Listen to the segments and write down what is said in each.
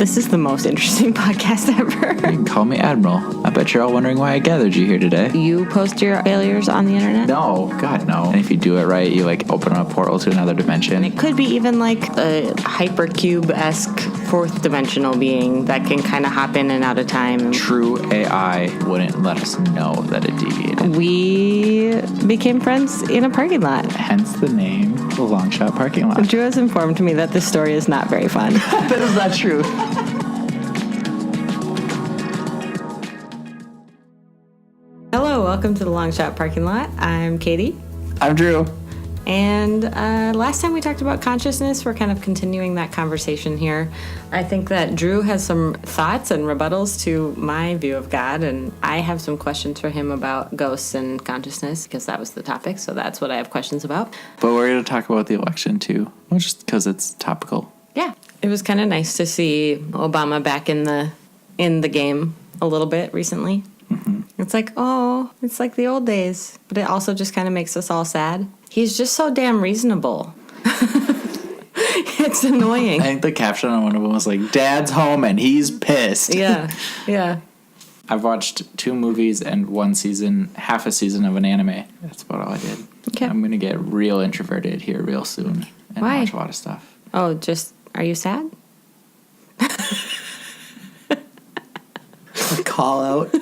This is the most interesting podcast ever. You can call me Admiral. I bet you're all wondering why I gathered you here today. You post your failures on the internet? No, God, no. And if you do it right, you open up a portal to another dimension. It could be even like a hypercube-esque fourth dimensional being that can kind of hop in and out of time. True AI wouldn't let us know that it deviated. We became friends in a parking lot. Hence the name, the Long Shot Parking Lot. Drew has informed me that this story is not very fun. That is not true. Hello, welcome to the Long Shot Parking Lot. I'm Katie. I'm Drew. And last time we talked about consciousness, we're kind of continuing that conversation here. I think that Drew has some thoughts and rebuttals to my view of God, and I have some questions for him about ghosts and consciousness, because that was the topic, so that's what I have questions about. But we're going to talk about the election, too, just because it's topical. Yeah. It was kind of nice to see Obama back in the game a little bit recently. Mm-hmm. It's like, oh, it's like the old days. But it also just kind of makes us all sad. He's just so damn reasonable. It's annoying. I think the caption on one of them was like, Dad's home and he's pissed. Yeah, yeah. I've watched 2 movies and half a season of an anime. That's about all I did. Okay. I'm going to get real introverted here real soon and Why? watch a lot of stuff. Oh, are you sad? Call out.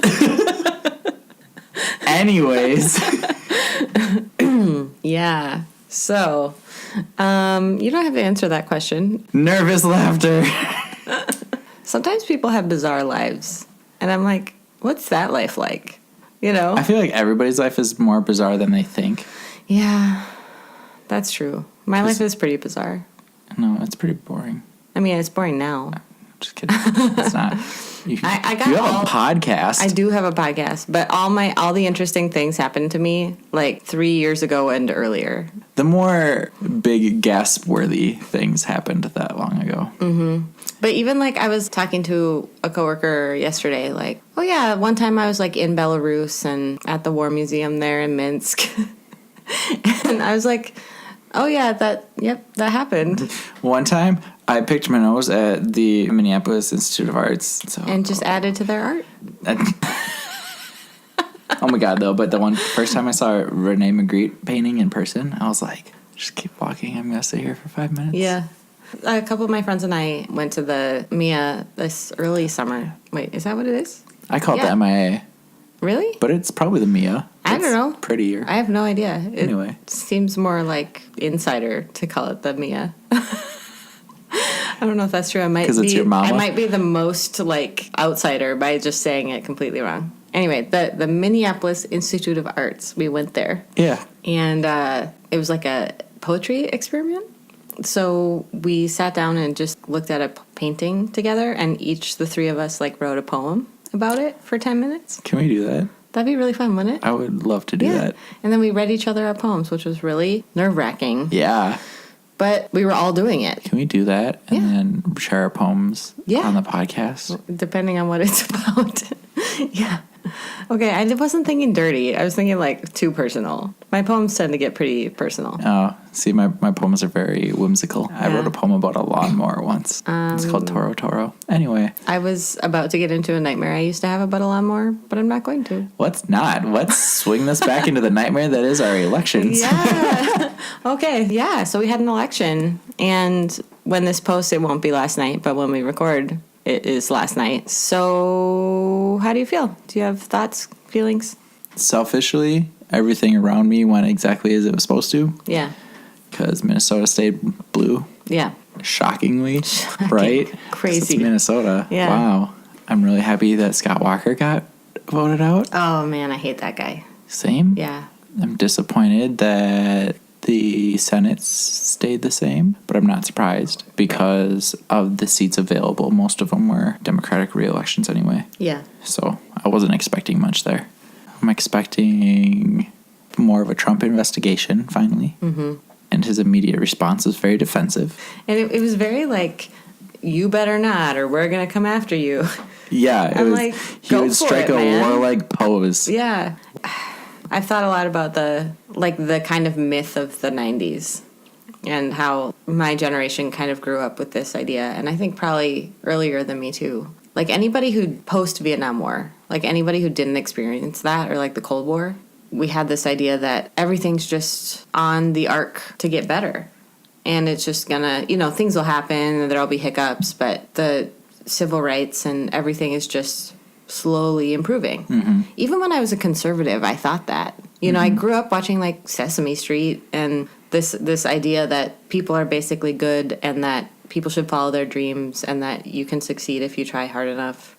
Anyways. Yeah. So, you don't have to answer that question. Nervous laughter. Sometimes people have bizarre lives. And I'm like, what's that life like? You know? I feel like everybody's life is more bizarre than they think. Yeah, that's true. My life is pretty bizarre. No, it's pretty boring. I mean, it's boring now. Just kidding. It's not. You have a podcast. I do have a podcast, but all the interesting things happened to me like 3 years ago and earlier. The more big gasp-worthy things happened that long ago. Mm-hmm. But even I was talking to a coworker yesterday, oh yeah, one time I was in Belarus and at the War Museum there in Minsk. And I was like, oh yeah, that happened. One time, I picked my nose at the Minneapolis Institute of Arts. And just added to their art? Oh my God, though. But the first time I saw a Rene Magritte painting in person, I was like, just keep walking. I'm going to stay here for 5 minutes. Yeah. A couple of my friends and I went to the MIA this early summer. Wait, is that what it is? I call it the MIA. Really? But it's probably the MIA. I don't know. Prettier. I have no idea. Anyway. It seems more like insider to call it the MIA. I don't know if that's true. Because it's your mama? I might be the most outsider by just saying it completely wrong. Anyway, the Minneapolis Institute of Arts, we went there. Yeah. And it was like a poetry experiment. So we sat down and just looked at a painting together, and the 3 of us wrote a poem about it for 10 minutes. Can we do that? That'd be really fun, wouldn't it? I would love to do that. And then we read each other our poems, which was really nerve-wracking. Yeah. But we were all doing it. Can we do that and then share our poems on the podcast? Depending on what it's about. Yeah. Okay, I wasn't thinking dirty. I was thinking too personal. My poems tend to get pretty personal. Oh, see, my poems are very whimsical. Yeah. I wrote a poem about a lawnmower once. It's called Toro Toro. Anyway. I was about to get into a nightmare I used to have about a lawnmower, but I'm not going to. Let's not. Let's swing this back into the nightmare that is our elections. Yeah. Okay, yeah, so we had an election, and when this posts, it won't be last night, but when we record, it is last night. So how do you feel? Do you have thoughts, feelings? Selfishly, everything around me went exactly as it was supposed to. Yeah. Because Minnesota stayed blue. Yeah. Shockingly. Right? Crazy. It's Minnesota. Yeah. Wow. I'm really happy that Scott Walker got voted out. Oh, man, I hate that guy. Same? Yeah. I'm disappointed that the Senate stayed the same, but I'm not surprised because of the seats available. Most of them were Democratic re-elections anyway. Yeah. So I wasn't expecting much there. I'm expecting more of a Trump investigation, finally. Mm-hmm. And his immediate response was very defensive. And it was very you better not, or we're going to come after you. Yeah. He would strike a warlike pose. Yeah. I've thought a lot about the kind of myth of the 90s. and how my generation kind of grew up with this idea, and I think probably earlier than me too. Like anybody who post-Vietnam War, like anybody who didn't experience that, or like the Cold War, we had this idea that everything's just on the arc to get better. And it's just gonna, things will happen and there'll be hiccups, but the civil rights and everything is just slowly improving. Mm-hmm. Even when I was a conservative, I thought that. I grew up watching like Sesame Street and this idea that people are basically good and that people should follow their dreams and that you can succeed if you try hard enough.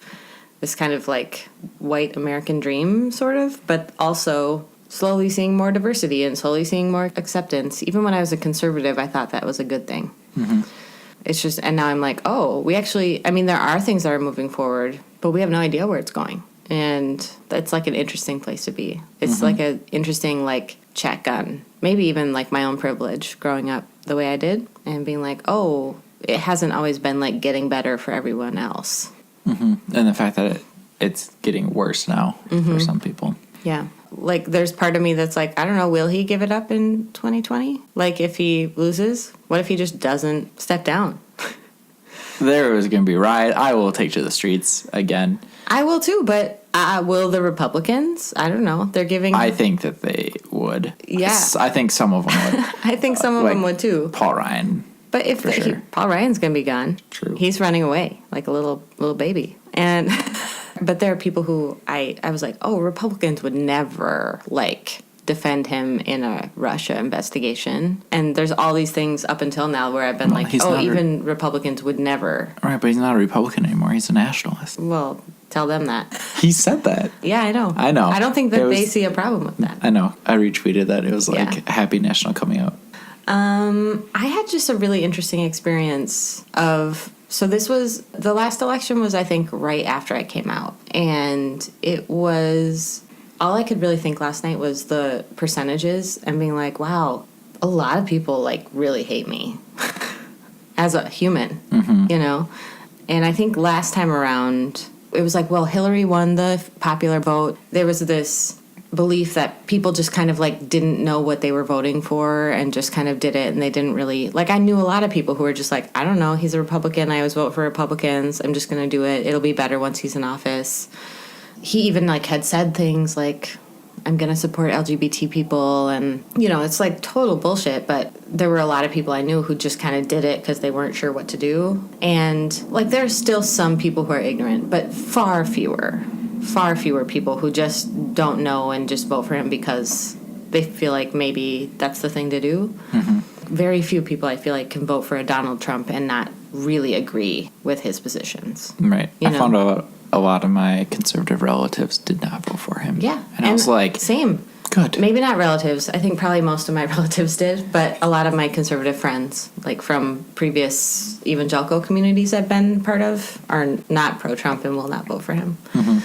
This kind of like white American dream sort of, but also slowly seeing more diversity and slowly seeing more acceptance. Even when I was a conservative, I thought that was a good thing. Mm-hmm. It's just, and now I'm like, we actually, there are things that are moving forward, but we have no idea where it's going. And that's like an interesting place to be. It's like an interesting like check on maybe even like my own privilege growing up the way I did and being like, it hasn't always been like getting better for everyone else. Mm-hmm. And the fact that it's getting worse now for some people. Yeah. Like there's part of me that's like, I don't know, will he give it up in 2020? Like if he loses, what if he just doesn't step down? There is going to be a riot. I will take to the streets again. I will too, but will the Republicans? I don't know. They're giving... I think that they would. Yeah. I think some of them would. I think some of them would too. Paul Ryan. But if Paul Ryan's going to be gone. True. He's running away like a little baby. And but there are people who I was like, Republicans would never like defend him in a Russia investigation. And there's all these things up until now where I've been even Republicans would never. Right, but he's not a Republican anymore. He's a nationalist. Well, tell them that. He said that. Yeah, I know. I don't think that they see a problem with that. I know. I retweeted that. It was like Happy National coming out. I had just a really interesting experience of... So this was... The last election was, I think, right after I came out. And it was... All I could really think last night was the percentages and being like, wow, a lot of people, like, really hate me as a human, And I think last time around, it was like, well, Hillary won the popular vote. There was this belief that people just kind of, like, didn't know what they were voting for and just kind of did it, and they didn't really... Like, I knew a lot of people who were just like, I don't know, he's a Republican, I always vote for Republicans, I'm just going to do it, it'll be better once he's in office. He even, like, had said things like, I'm going to support LGBT people, and, it's, like, total bullshit, but there were a lot of people I knew who just kind of did it because they weren't sure what to do. And, like, there's still some people who are ignorant, but far fewer people who just don't know and just vote for him because they feel like maybe that's the thing to do. Mm-hmm. Very few people, I feel like, can vote for a Donald Trump and not really agree with his positions. Right. I found out a lot of my conservative relatives did not vote for him. Yeah. And I was like... Same. Good. Maybe not relatives. I think probably most of my relatives did, but a lot of my conservative friends, like from previous evangelical communities I've been part of, are not pro-Trump and will not vote for him. Mm-hmm.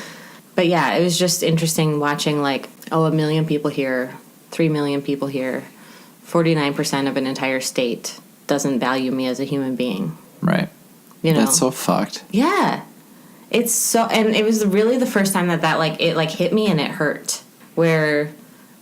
But yeah, it was just interesting watching, like, 1 million people here, 3 million people here, 49% of an entire state doesn't value me as a human being. Right. That's so fucked. Yeah. It's so, and it was really the first time that like, it, like, hit me and it hurt, where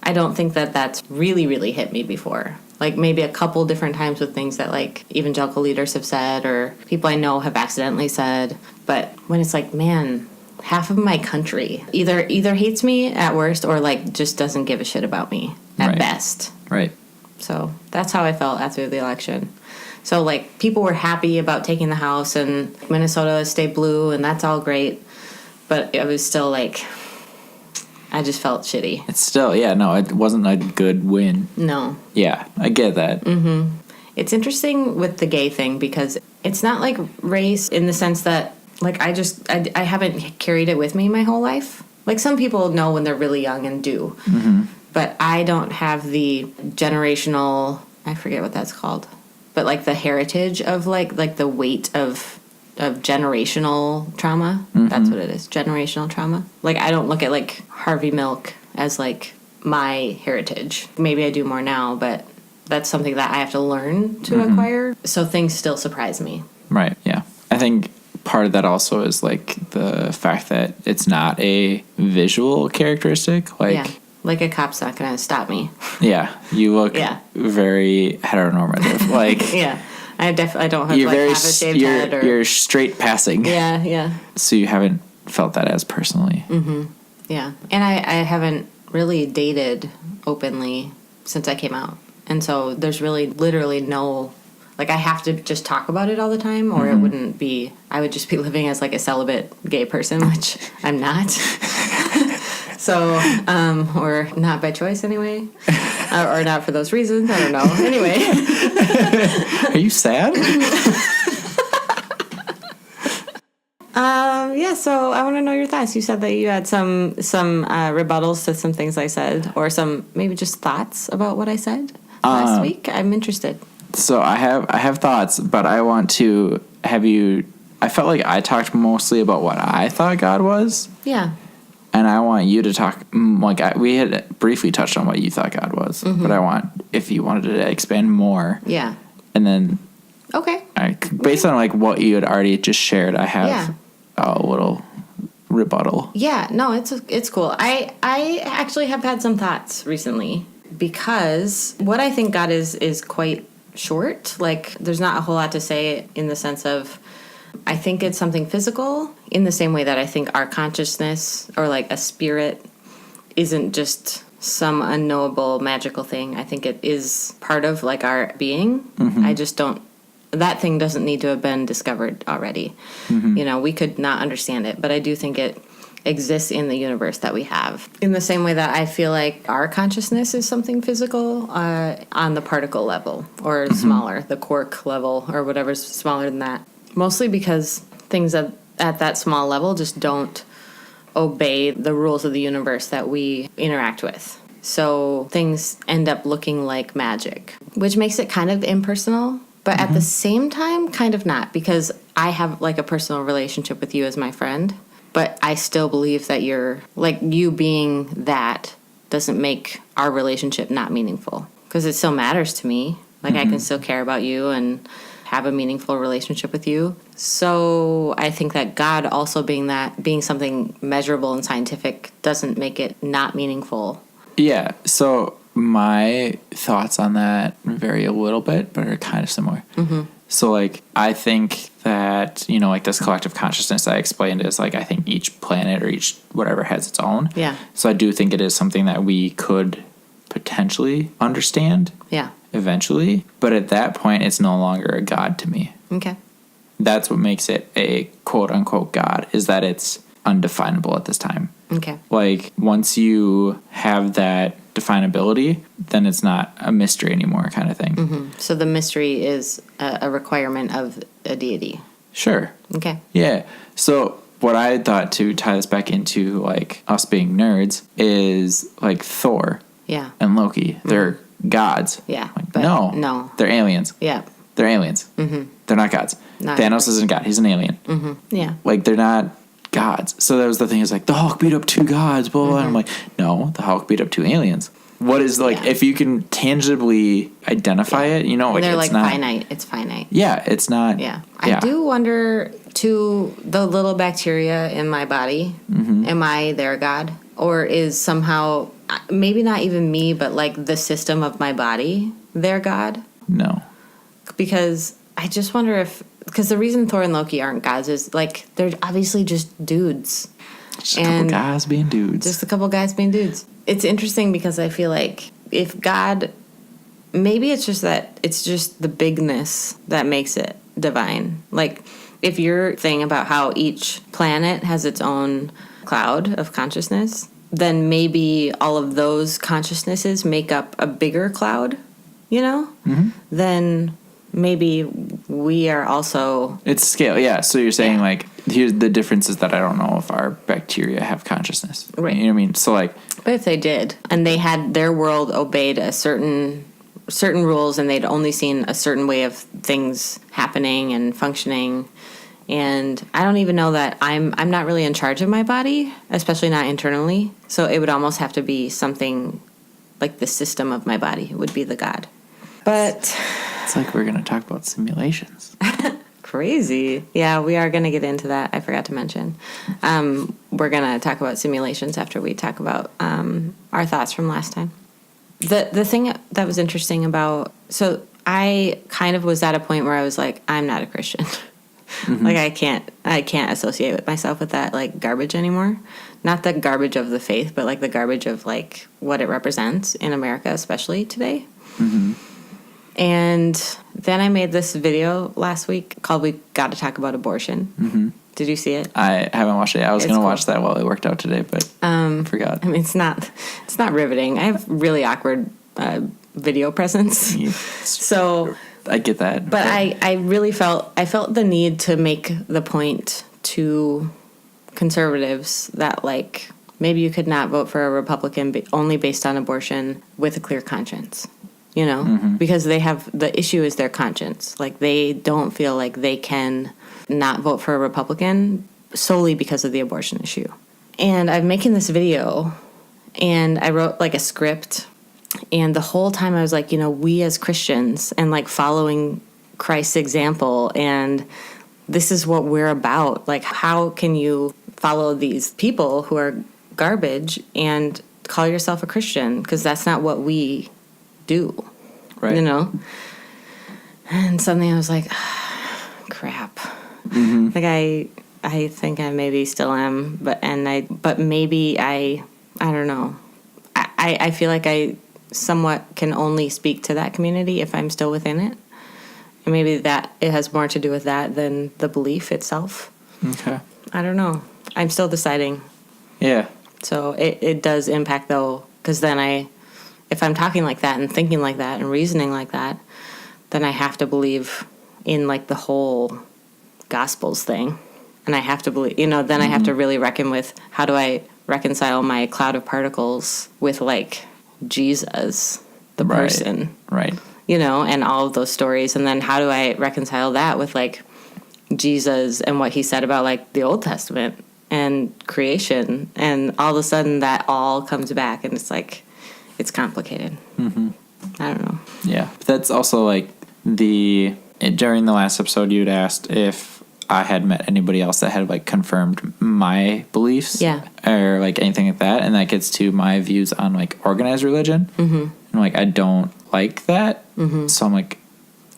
I don't think that that's really, really hit me before. Like, maybe a couple different times with things that, like, evangelical leaders have said or people I know have accidentally said. But when it's like, man, half of my country either hates me at worst or, like, just doesn't give a shit about me at best. Right. So that's how I felt after the election. So, like, people were happy about taking the House and Minnesota stayed blue, and that's all great. But it was still, like, I just felt shitty. It's still, it wasn't a good win. No. Yeah, I get that. Mm-hmm. It's interesting with the gay thing because it's not like race in the sense that, like, I haven't carried it with me my whole life. Like, some people know when they're really young and do. Mm-hmm. But I don't have the generational, I forget what that's called. But, like, the heritage of, like the weight of generational trauma. Mm-hmm. That's what it is, generational trauma. Like, I don't look at, like, Harvey Milk as, like, my heritage. Maybe I do more now, but that's something that I have to learn to acquire. So things still surprise me. Right, yeah. I think part of that also is, like, the fact that it's not a visual characteristic. Like, Like a cop's not going to stop me. Yeah, you look very heteronormative. Like Yeah. I don't have you're like very half a shaved head or... you're straight passing. Yeah. So you haven't felt that as personally. Mm-hmm. Yeah. And I haven't really dated openly since I came out. And so there's really literally no... Like, I have to just talk about it all the time, or it wouldn't be... I would just be living as, like, a celibate gay person, which I'm not. So, or not by choice anyway. Or not for those reasons. I don't know. Anyway. Are you sad? Yeah, so I want to know your thoughts. You said that you had some rebuttals to some things I said, or some maybe just thoughts about what I said last week. I'm interested. So I have thoughts, but I want to have you... I felt like I talked mostly about what I thought God was. Yeah. And I want you to talk, we had briefly touched on what you thought God was, but I want, if you wanted to expand more. Yeah. And then... Okay. Based on like what you had already just shared, I have a little rebuttal. Yeah, no, it's cool. I actually have had some thoughts recently, because what I think God is quite short. Like, there's not a whole lot to say in the sense of, I think it's something physical, in the same way that I think our consciousness, or like a spirit, isn't just some unknowable magical thing. I think it is part of like our being. I just don't... That thing doesn't need to have been discovered already. You know, we could not understand it, but I do think it exists in the universe that we have. In the same way that I feel like our consciousness is something physical on the particle level, or smaller, the quark level, or whatever's smaller than that. Mostly because things at that small level just don't obey the rules of the universe that we interact with. So things end up looking like magic, which makes it kind of impersonal. But at the same time, kind of not, because I have like a personal relationship with you as my friend, but I still believe that you being that doesn't make our relationship not meaningful, because it still matters to me. Like, I can still care about you and have a meaningful relationship with you. So I think that God also being something measurable and scientific doesn't make it not meaningful. Yeah. So my thoughts on that vary a little bit, but are kind of similar. So, like, I think that, you know, like this collective consciousness I explained is like, I think each planet or each whatever has its own. Yeah. So I do think it is something that we could potentially understand. Yeah. Eventually. But at that point, it's no longer a God to me. Okay. That's what makes it a quote unquote God, is that it's undefinable at this time. Okay. Like, once you have that definability, then it's not a mystery anymore, kind of thing. So the mystery is a requirement of a deity. Sure. Okay. Yeah. So what I thought, to tie this back into like us being nerds, is like Thor and Loki. They're gods. Yeah. Like, no. They're aliens. Yeah. They're aliens. They're not gods. Thanos isn't God. He's an alien. Yeah. Like, they're not gods. So that was the thing, is like, the Hulk beat up two gods, blah, blah, and I'm like, no, the Hulk beat up two aliens. What is, like, if you can tangibly identify it, you know, like, they're it's like not finite. It's finite. Yeah, it's not. Yeah. I do wonder, too, the little bacteria in my body, am I their God? Or is somehow, maybe not even me, but like the system of my body their God? No. Because I just wonder if, because the reason Thor and Loki aren't gods is, like, they're obviously just dudes. Just a couple guys being dudes. Just a couple guys being dudes. It's interesting because I feel like if God, maybe it's just that, it's just the bigness that makes it divine. Like, if your thing about how each planet has its own cloud of consciousness, then maybe all of those consciousnesses make up a bigger cloud, you know? Then maybe we are also... It's scale, yeah. So you're saying, like, here's the difference is that I don't know if our bacteria have consciousness. Right. You know what I mean? So, like... But if they did, and they had their world obeyed a certain rules, and they'd only seen a certain way of things happening and functioning, and I don't even know that I'm not really in charge of my body, especially not internally, so it would almost have to be something like the system of my body would be the God. But... It's like we're going to talk about simulations. Crazy. Yeah, we are going to get into that. I forgot to mention. We're going to talk about simulations after we talk about our thoughts from last time. The thing that was interesting about, so I kind of was at a point where I was like, I'm not a Christian. Like I can't associate myself with that like garbage anymore. Not the garbage of the faith, but like the garbage of like what it represents in America, especially today. And then I made this video last week called "We Got to Talk About Abortion." Did you see it? I haven't watched it. I was going to watch that while I worked out today, but forgot. I mean, it's not riveting. I have really awkward video presence, so I get that. But I really felt the need to make the point to conservatives that like maybe you could not vote for a Republican only based on abortion with a clear conscience, you know, because they have the issue is their conscience. Like they don't feel like they can not vote for a Republican solely because of the abortion issue. And I'm making this video and I wrote like a script, and the whole time I was like, you know, we as Christians and like following Christ's example, and this is what we're about. Like, how can you follow these people who are garbage and call yourself a Christian? Because that's not what we do, right? You know? And suddenly I was like, crap. Like I think I maybe still am, but maybe I don't know. I feel like I somewhat can only speak to that community if I'm still within it. And maybe that it has more to do with that than the belief itself. Okay. I don't know. I'm still deciding. Yeah. So it does impact though, because then if I'm talking like that and thinking like that and reasoning like that, then I have to believe in like the whole Gospels thing. And I have to believe, you know, then I have to really reckon with how do I reconcile my cloud of particles with like Jesus, the person. Right. You know, and all of those stories. And then how do I reconcile that with like Jesus and what he said about like the Old Testament and creation? And all of a sudden that all comes back and it's like, it's complicated. I don't know. Yeah. But that's also like during the last episode, you'd asked if I had met anybody else that had like confirmed my beliefs, or like anything like that, and that gets to my views on like organized religion. And like I don't like that, so I'm like,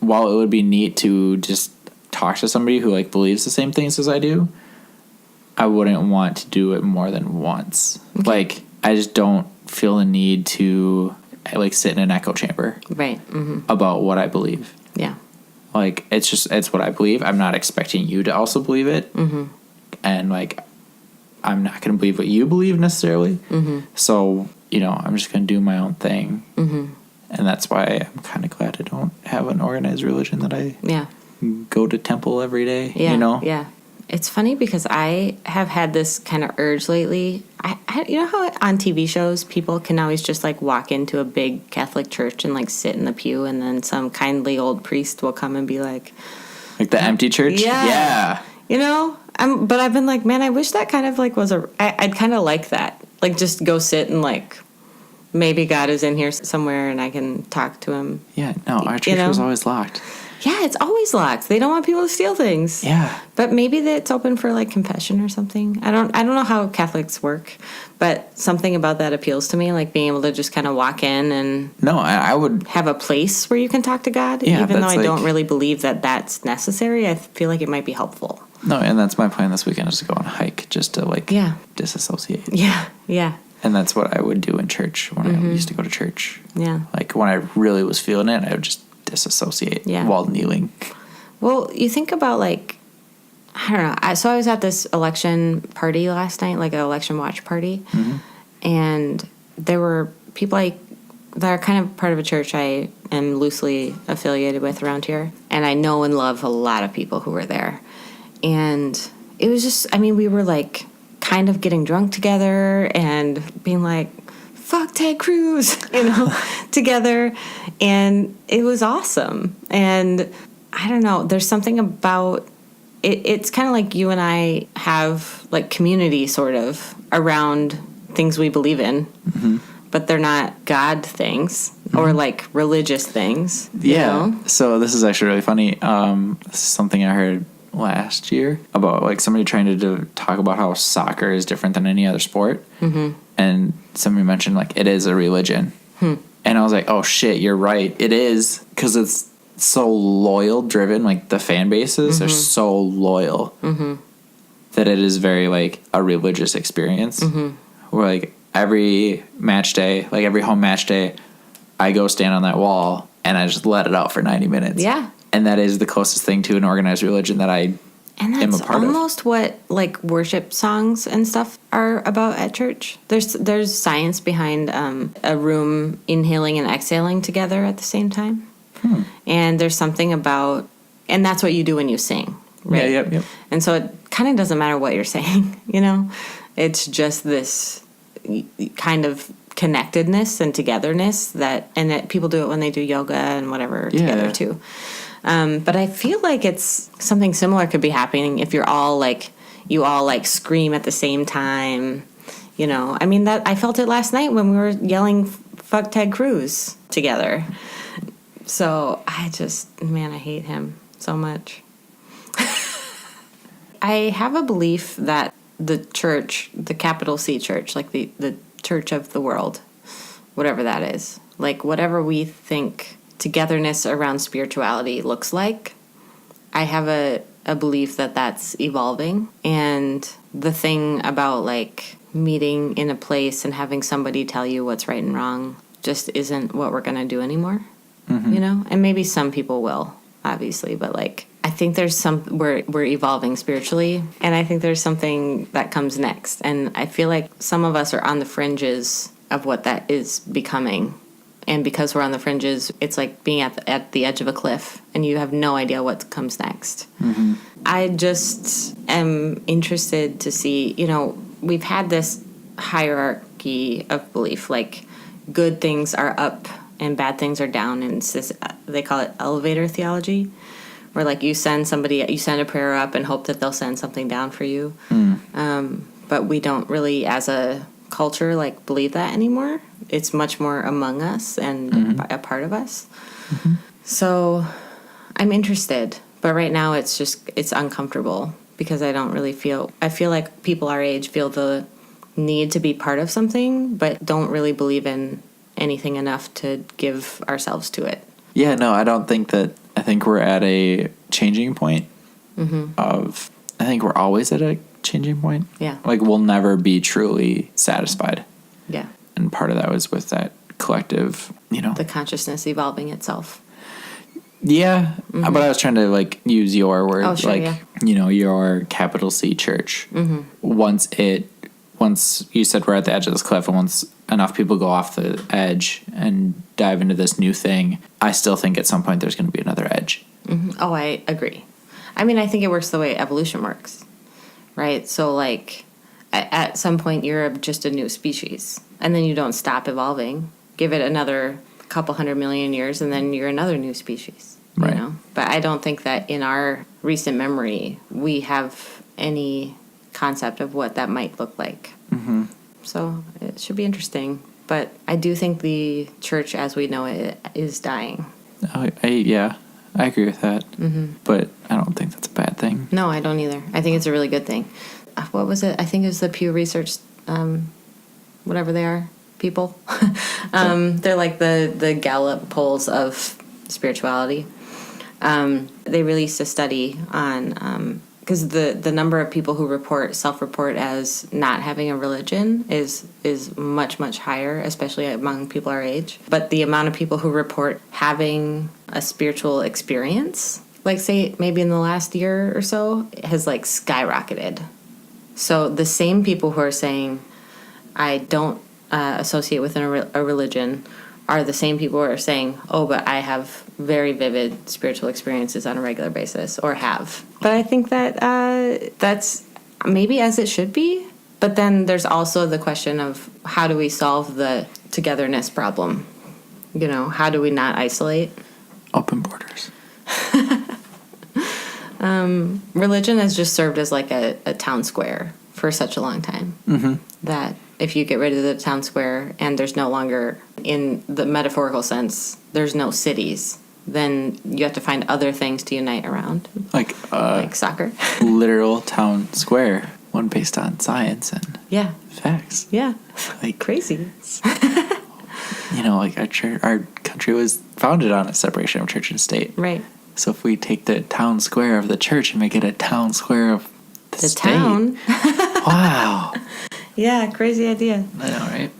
while it would be neat to just talk to somebody who like believes the same things as I do, I wouldn't want to do it more than once. Like I just don't feel the need to like sit in an echo chamber, about what I believe. Yeah. Like, it's what I believe. I'm not expecting you to also believe it. And, like, I'm not going to believe what you believe necessarily. So, you know, I'm just going to do my own thing. And that's why I'm kind of glad I don't have an organized religion that I go to temple every day, you know? Yeah. It's funny because I have had this kind of urge lately. You know how on TV shows people can always just like walk into a big Catholic church and like sit in the pew, and then some kindly old priest will come and be like the empty church? Yeah. You know? But I've been like, man, I wish that kind of like was I'd kind of like that. Like just go sit and like maybe God is in here somewhere and I can talk to him. Yeah, no, our church was always locked. Yeah, it's always locked. They don't want people to steal things. Yeah. But maybe it's open for like confession or something. I don't know how Catholics work, but something about that appeals to me, like being able to just kind of walk in and I would have a place where you can talk to God, even though I don't really believe that that's necessary. I feel like it might be helpful. No, and that's my plan this weekend, is to go on a hike just to like disassociate. Yeah. Yeah. And that's what I would do in church when I used to go to church. Yeah. Like when I really was feeling it, I would just disassociate while kneeling. Well, you think about like, I don't know. So I was at this election party last night, like an election watch party, and there were people that are kind of part of a church I am loosely affiliated with around here, and I know and love a lot of people who were there. And it was just, I mean, we were like kind of getting drunk together and being like, fuck Ted Cruz, you know, together. And it was awesome. And I don't know, there's something about it. It's kind of like you and I have like community sort of around things we believe in, but they're not God things or like religious things. Yeah. You know? So this is actually really funny. This is something I heard last year about like somebody trying to talk about how soccer is different than any other sport. and somebody mentioned like it is a religion. And I was like, oh shit, you're right, it is, because it's so loyal driven. Like the fan bases are so loyal that it is very like a religious experience. Where like every match day, like every home match day, I go stand on that wall and I just let it out for 90 minutes. Yeah. And that is the closest thing to an organized religion that I And am a that's part of. almost what like worship songs and stuff are about at church. There's science behind a room inhaling and exhaling together at the same time. And there's something about, and that's what you do when you sing, right? Yeah, yep. And so it kind of doesn't matter what you're saying, you know? It's just this kind of connectedness and togetherness that people do it when they do yoga and whatever together too. But I feel like it's something similar could be happening if you all scream at the same time, you know. I mean, that I felt it last night when we were yelling "fuck Ted Cruz" together. So I hate him so much. I have a belief that the church, the capital C church, like the church of the world, whatever that is, like whatever we think togetherness around spirituality looks like, I have a belief that that's evolving. And the thing about like meeting in a place and having somebody tell you what's right and wrong just isn't what we're going to do anymore, you know? And maybe some people will, obviously, but like, I think there's we're evolving spiritually, and I think there's something that comes next. And I feel like some of us are on the fringes of what that is becoming. And because we're on the fringes, it's like being at the edge of a cliff, and you have no idea what comes next. I just am interested to see, you know, we've had this hierarchy of belief, like good things are up and bad things are down, and they call it elevator theology, where like you send a prayer up and hope that they'll send something down for you. But we don't really, as a culture, like believe that anymore. It's much more among us and a part of us. So I'm interested, but right now it's uncomfortable because I feel like people our age feel the need to be part of something, but don't really believe in anything enough to give ourselves to it. Yeah, no, I think we're at a changing point I think we're always at a changing point. Yeah. Like we'll never be truly satisfied. Yeah. And part of that was with that collective, you know. The consciousness evolving itself. Yeah. But I was trying to like use your word. Oh, sure, like, yeah. you know, your capital C church. Once you said we're at the edge of this cliff, and once enough people go off the edge and dive into this new thing, I still think at some point there's going to be another edge. Oh, I agree. I mean, I think it works the way evolution works, right? So, like, at some point, you're just a new species, and then you don't stop evolving. Give it another couple 100 million years, and then you're another new species, you know? But I don't think that in our recent memory, we have any concept of what that might look like. So it should be interesting. But I do think the church as we know it is dying. I agree with that. But I don't think that's a bad thing. No, I don't either. I think it's a really good thing. What was it? I think it was the Pew Research, whatever they are, people. They're like the Gallup polls of spirituality. They released a study on... because the number of people who self-report as not having a religion is much, much higher, especially among people our age. But the amount of people who report having a spiritual experience, like say maybe in the last year or so, has like skyrocketed. So the same people who are saying, I don't associate with a religion, are the same people who are saying, oh, but I have very vivid spiritual experiences on a regular basis, or have. But I think that that's maybe as it should be. But then there's also the question of how do we solve the togetherness problem? You know, how do we not isolate? Open borders. Religion has just served as like a town square for such a long time that if you get rid of the town square and there's no longer, in the metaphorical sense, there's no cities, then you have to find other things to unite around. Like soccer. Literal town square, one based on science and Yeah. Facts. Yeah. Like, Crazy. Like our country was founded on a separation of church and state. Right. So if we take the town square of the church and make it a town square of the state. Town. Wow. Yeah, crazy idea. I know, right?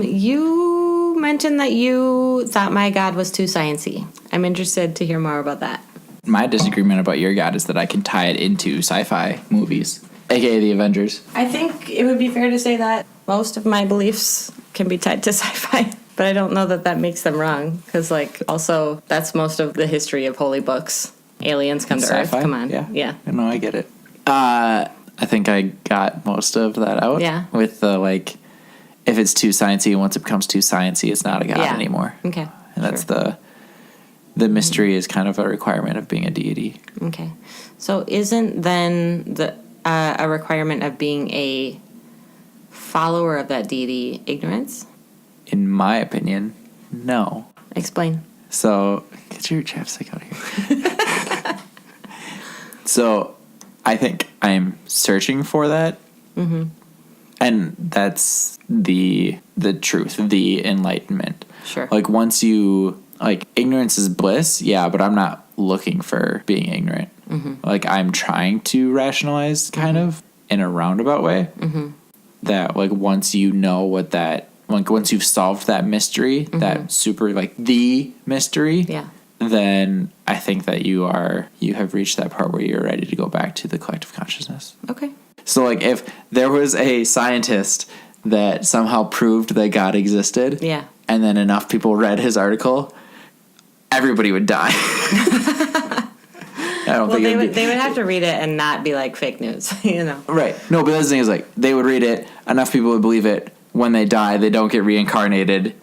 You mentioned that you thought my God was too sciencey. I'm interested to hear more about that. My disagreement about your God is that I can tie it into sci-fi movies, aka the Avengers. I think it would be fair to say that most of my beliefs can be tied to sci-fi, but I don't know that that makes them wrong, because, also, that's most of the history of holy books. Aliens come to Earth. Sci-fi? Come on. Yeah. No, I get it. I think I got most of that out. Yeah. With the, if it's too sciencey, once it becomes too sciencey, it's not a God anymore. Okay. And that's the mystery is kind of a requirement of being a deity. Okay. So isn't then a requirement of being a follower of that deity ignorance? In my opinion, no. Explain. So, get your chapstick out here. So, I think I'm searching for that. Mm-hmm. And that's the truth, the enlightenment. Sure. Once you, ignorance is bliss, yeah, but I'm not looking for being ignorant. Mm-hmm. I'm trying to rationalize kind of in a roundabout way. Mm-hmm. That, once you know what that, once you've solved that mystery, that super, the mystery. Yeah. Then I think that you have reached that part where you're ready to go back to the collective consciousness. Okay. So, if there was a scientist that somehow proved that God existed, yeah, and then enough people read his article, everybody would die. I don't think they would have to read it and not be fake news, Right. No, but the thing is, they would read it, enough people would believe it. When they die, they don't get reincarnated.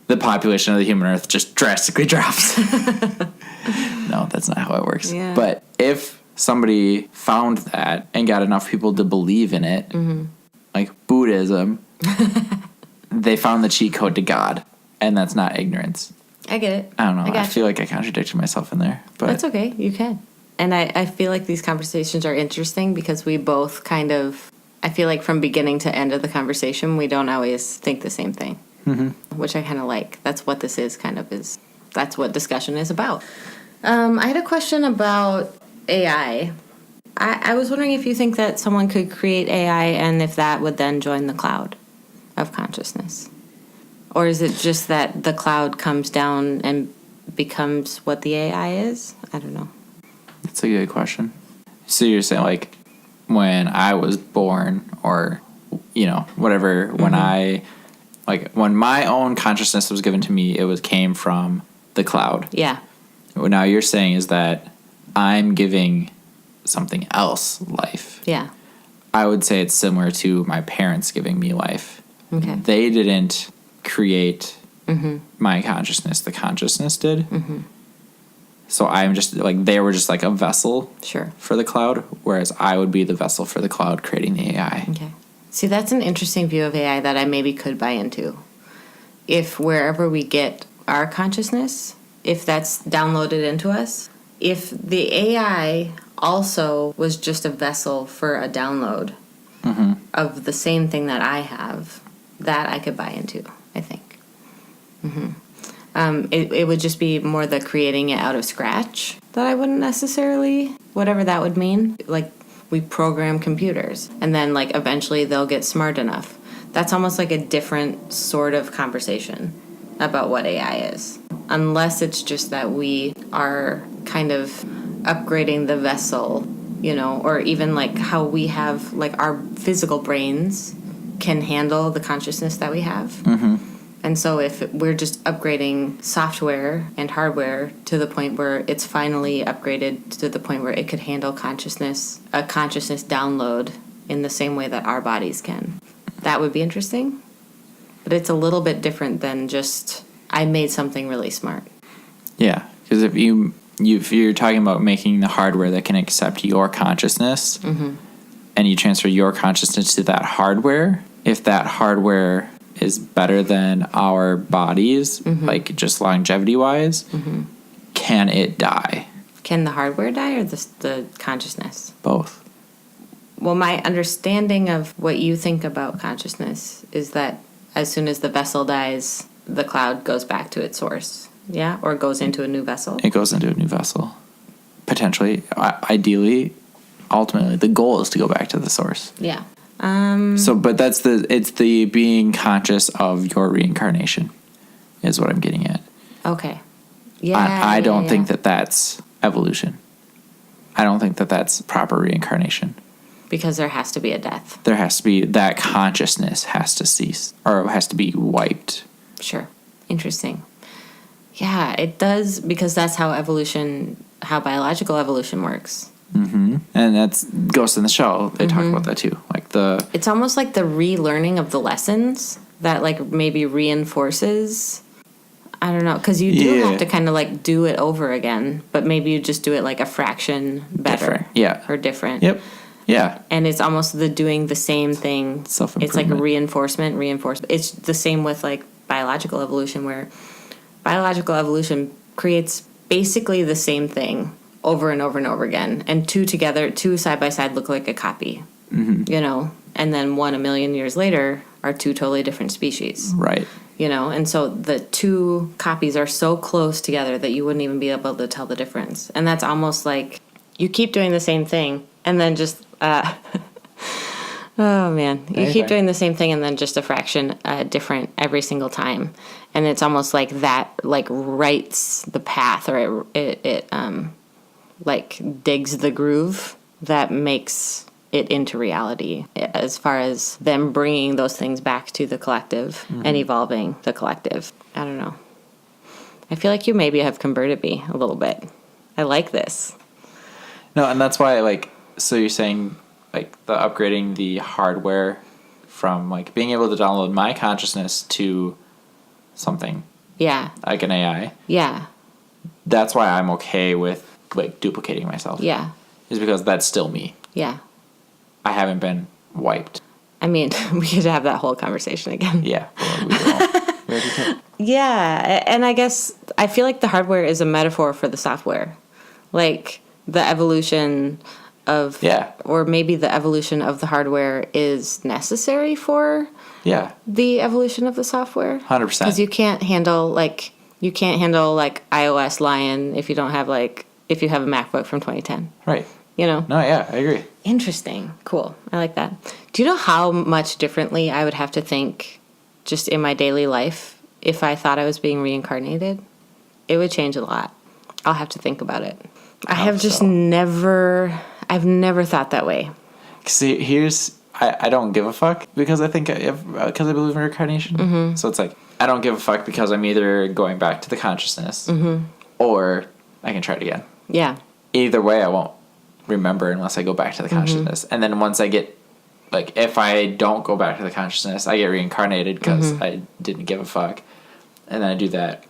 The population of the human Earth just drastically drops. No, that's not how it works. Yeah. But if somebody found that and got enough people to believe in it, like Buddhism, they found the cheat code to God, and that's not ignorance. I get it. I don't know. I feel like I contradicted myself in there. But that's okay. You can. And I feel like these conversations are interesting because we both kind of, I feel like from beginning to end of the conversation, we don't always think the same thing. Mm-hmm. Which I kind of like. That's what this is that's what discussion is about. I had a question about AI. I was wondering if you think that someone could create AI and if that would then join the cloud of consciousness. Or is it just that the cloud comes down and becomes what the AI is? I don't know. That's a good question. So you're saying when I was born or, whatever, when when my own consciousness was given to me, came from the cloud. Yeah. What now you're saying is that I'm giving something else life. Yeah. I would say it's similar to my parents giving me life. Okay. They didn't create my consciousness. The consciousness did. Mm-hmm. So I'm just they were just a vessel for the cloud, whereas I would be the vessel for the cloud creating the AI. Okay. See, that's an interesting view of AI that I maybe could buy into. If wherever we get our consciousness, if that's downloaded into us, if the AI also was just a vessel for a download of the same thing that I have, that I could buy into, I think. It would just be more the creating it out of scratch that I wouldn't necessarily, whatever that would mean. We program computers, and then eventually they'll get smart enough. That's almost a different sort of conversation about what AI is. Unless it's just that we are kind of upgrading the vessel, or even how we have, our physical brains can handle the consciousness that we have. Mm-hmm. And so if we're just upgrading software and hardware to the point where it's finally upgraded to the point where it could handle a consciousness download in the same way that our bodies can, that would be interesting. But it's a little bit different than just, I made something really smart. Yeah, because if you're talking about making the hardware that can accept your consciousness, and you transfer your consciousness to that hardware, if that hardware is better than our bodies, just longevity-wise, can it die? Can the hardware die or the consciousness? Both. Well, my understanding of what you think about consciousness is that as soon as the vessel dies, the cloud goes back to its source. Yeah? Or goes into a new vessel. It goes into a new vessel. Potentially. Ideally, ultimately, the goal is to go back to the source. Yeah. But it's the being conscious of your reincarnation is what I'm getting at. Okay. Yeah. I don't think that that's evolution. I don't think that that's proper reincarnation. Because there has to be a death. There has to be, that consciousness has to cease or has to be wiped. Sure. Interesting. Yeah, it does, because that's how biological evolution works. Mm-hmm. And that's Ghost in the Shell. They talk about that too. It's almost like the relearning of the lessons that like maybe reinforces. I don't know, because you do have to kind of like do it over again, but maybe you just do it like a fraction better. Different. Yeah. Or different. Yep. Yeah. And it's almost the doing the same thing. Self-improvement. It's like a reinforcement. It's the same with like biological evolution, where biological evolution creates basically the same thing over and over and over again. And two side by side look like a copy, and then one a million years later are two totally different species. Right. And so the two copies are so close together that you wouldn't even be able to tell the difference. And that's almost like you keep doing the same thing and then just, oh man, you keep doing the same thing and then just a fraction different every single time. And it's almost like that, like writes the path, or it like digs the groove that makes it into reality, as far as them bringing those things back to the collective and evolving the collective. I don't know. I feel like you maybe have converted me a little bit. I like this. No, and that's why, so you're saying, the upgrading the hardware from, being able to download my consciousness to something. Yeah. Like an AI. Yeah. That's why I'm okay with, duplicating myself. Yeah. Is because that's still me. Yeah. I haven't been wiped. I mean, we could have that whole conversation again. Yeah. We already did. Yeah, and I guess I feel like the hardware is a metaphor for the software. Like, the evolution of... Yeah. Or maybe the evolution of the hardware is necessary for... Yeah. The evolution of the software. 100%. Because you can't handle, iOS Lion if you don't have, if you have a MacBook from 2010. Right. No, yeah, I agree. Interesting. Cool. I like that. Do you know how much differently I would have to think just in my daily life if I thought I was being reincarnated? It would change a lot. I'll have to think about it. I've never thought that way. See, I don't give a fuck because I believe in reincarnation. Mm-hmm. So it's I don't give a fuck because I'm either going back to the consciousness or I can try it again. Yeah. Either way, I won't remember unless I go back to the consciousness. And then once I get, if I don't go back to the consciousness, I get reincarnated because I didn't give a fuck. And then I do that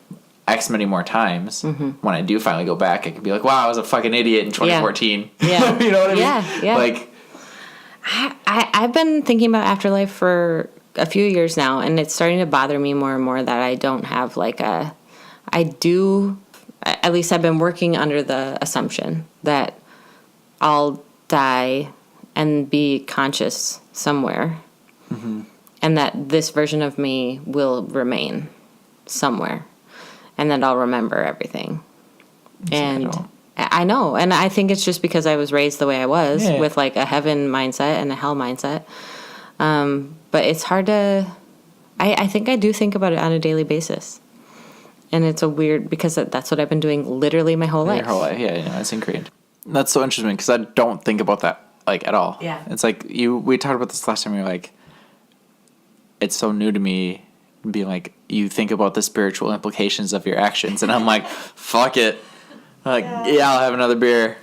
X many more times. When I do finally go back, I can be like, wow, I was a fucking idiot in 2014. Yeah. You know what I mean? Yeah. I've been thinking about afterlife for a few years now, and it's starting to bother me more and more that I don't have at least I've been working under the assumption that I'll die and be conscious somewhere, and that this version of me will remain somewhere, and that I'll remember everything. And I know, and I think it's just because I was raised the way I was, with a heaven mindset and a hell mindset. But it's hard to... I think I do think about it on a daily basis. And it's a weird... Because that's what I've been doing literally my whole life. Your whole life, yeah, it's ingrained. That's so interesting because I don't think about that, at all. Yeah. It's we talked about this last time, you're it's so new to me being you think about the spiritual implications of your actions. And I'm fuck it. Yeah, I'll have another beer.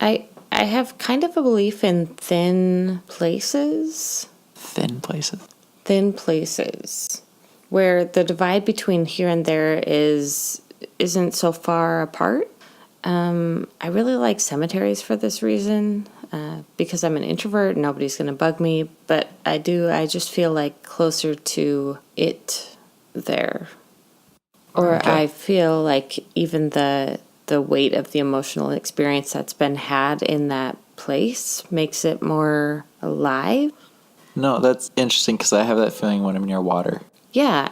I have kind of a belief in thin places. Thin places? Thin places. Where the divide between here and there isn't so far apart. I really like cemeteries for this reason. Because I'm an introvert, nobody's going to bug me. But I just feel closer to it there. Or I feel even the weight of the emotional experience that's been had in that place makes it more alive. No, that's interesting because I have that feeling when I'm near water. Yeah.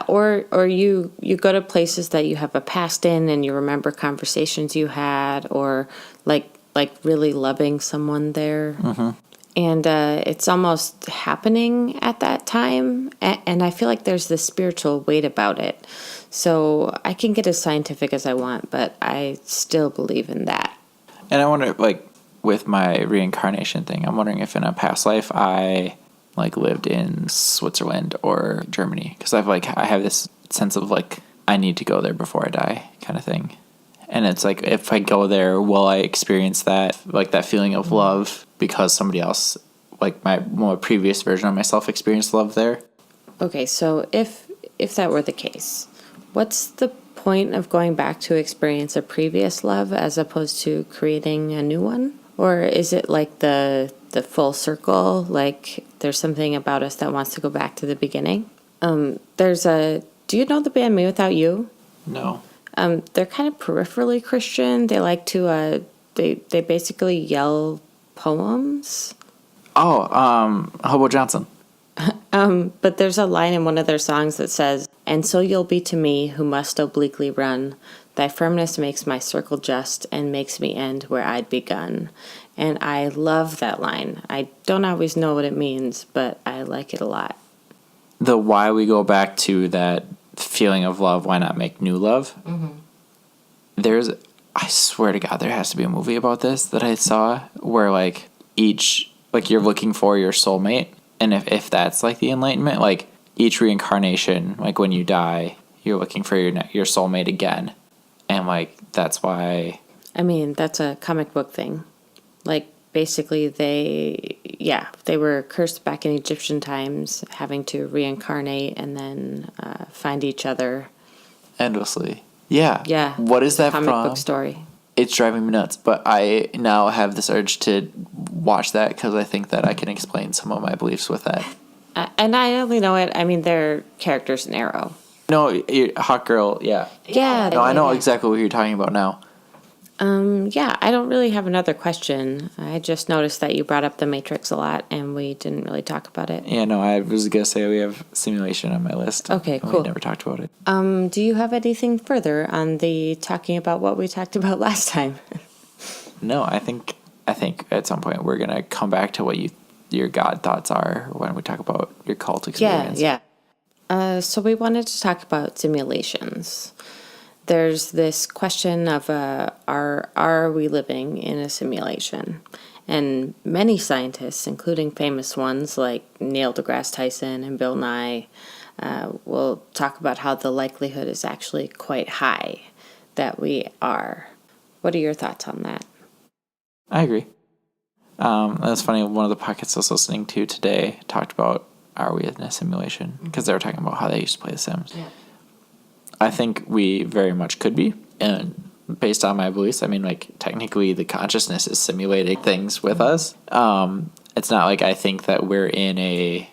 Or you go to places that you have a past in and you remember conversations you had, or like really loving someone there. Mm-hmm. And it's almost happening at that time. And I feel like there's this spiritual weight about it. So I can get as scientific as I want, but I still believe in that. And I wonder, like, with my reincarnation thing, I'm wondering if in a past life I like lived in Switzerland or Germany, because I have this sense of like I need to go there before I die kind of thing. And it's like, if I go there, will I experience that, like that feeling of love because somebody else, like my more previous version of myself, experienced love there? Okay, so if that were the case, what's the point of going back to experience a previous love as opposed to creating a new one? Or is it like the full circle, like there's something about us that wants to go back to the beginning? Do you know the band Me Without You? No. They're kind of peripherally Christian. They like to, they basically yell poems. Oh, Hobo Johnson. But there's a line in one of their songs that says, "And so you'll be to me who must obliquely run. Thy firmness makes my circle just and makes me end where I'd begun." And I love that line. I don't always know what it means, but I like it a lot. The why we go back to that feeling of love, why not make new love? Mm-hmm. I swear to God, there has to be a movie about this that I saw where like you're looking for your soulmate. And if that's like the enlightenment, like each reincarnation, like when you die, you're looking for your soulmate again. And like, that's why. I mean, that's a comic book thing. Like basically they were cursed back in Egyptian times, having to reincarnate and then find each other. Endlessly. Yeah. Yeah. What is that comic from? Book story. It's driving me nuts, but I now have this urge to watch that because I think that I can explain some of my beliefs with that. And I only know it, I mean, they're characters in Arrow. No, Hot Girl, yeah. Yeah. No, I know exactly what you're talking about now. Yeah, I don't really have another question. I just noticed that you brought up The Matrix a lot, and we didn't really talk about it. Yeah, no, I was going to say we have simulation on my list. Okay, cool. We never talked about it. Do you have anything further on the talking about what we talked about last time? No, I think at some point we're going to come back to what your God thoughts are when we talk about your cult experience. Yeah. So we wanted to talk about simulations. There's this question of are we living in a simulation? And many scientists, including famous ones like Neil deGrasse Tyson and Bill Nye, will talk about how the likelihood is actually quite high that we are. What are your thoughts on that? I agree. That's funny. One of the podcasts I was listening to today talked about, are we in a simulation? Because they were talking about how they used to play The Sims. Yeah. I think we very much could be. And based on my beliefs, I mean, like, technically the consciousness is simulating things with us. It's not like I think that we're in it's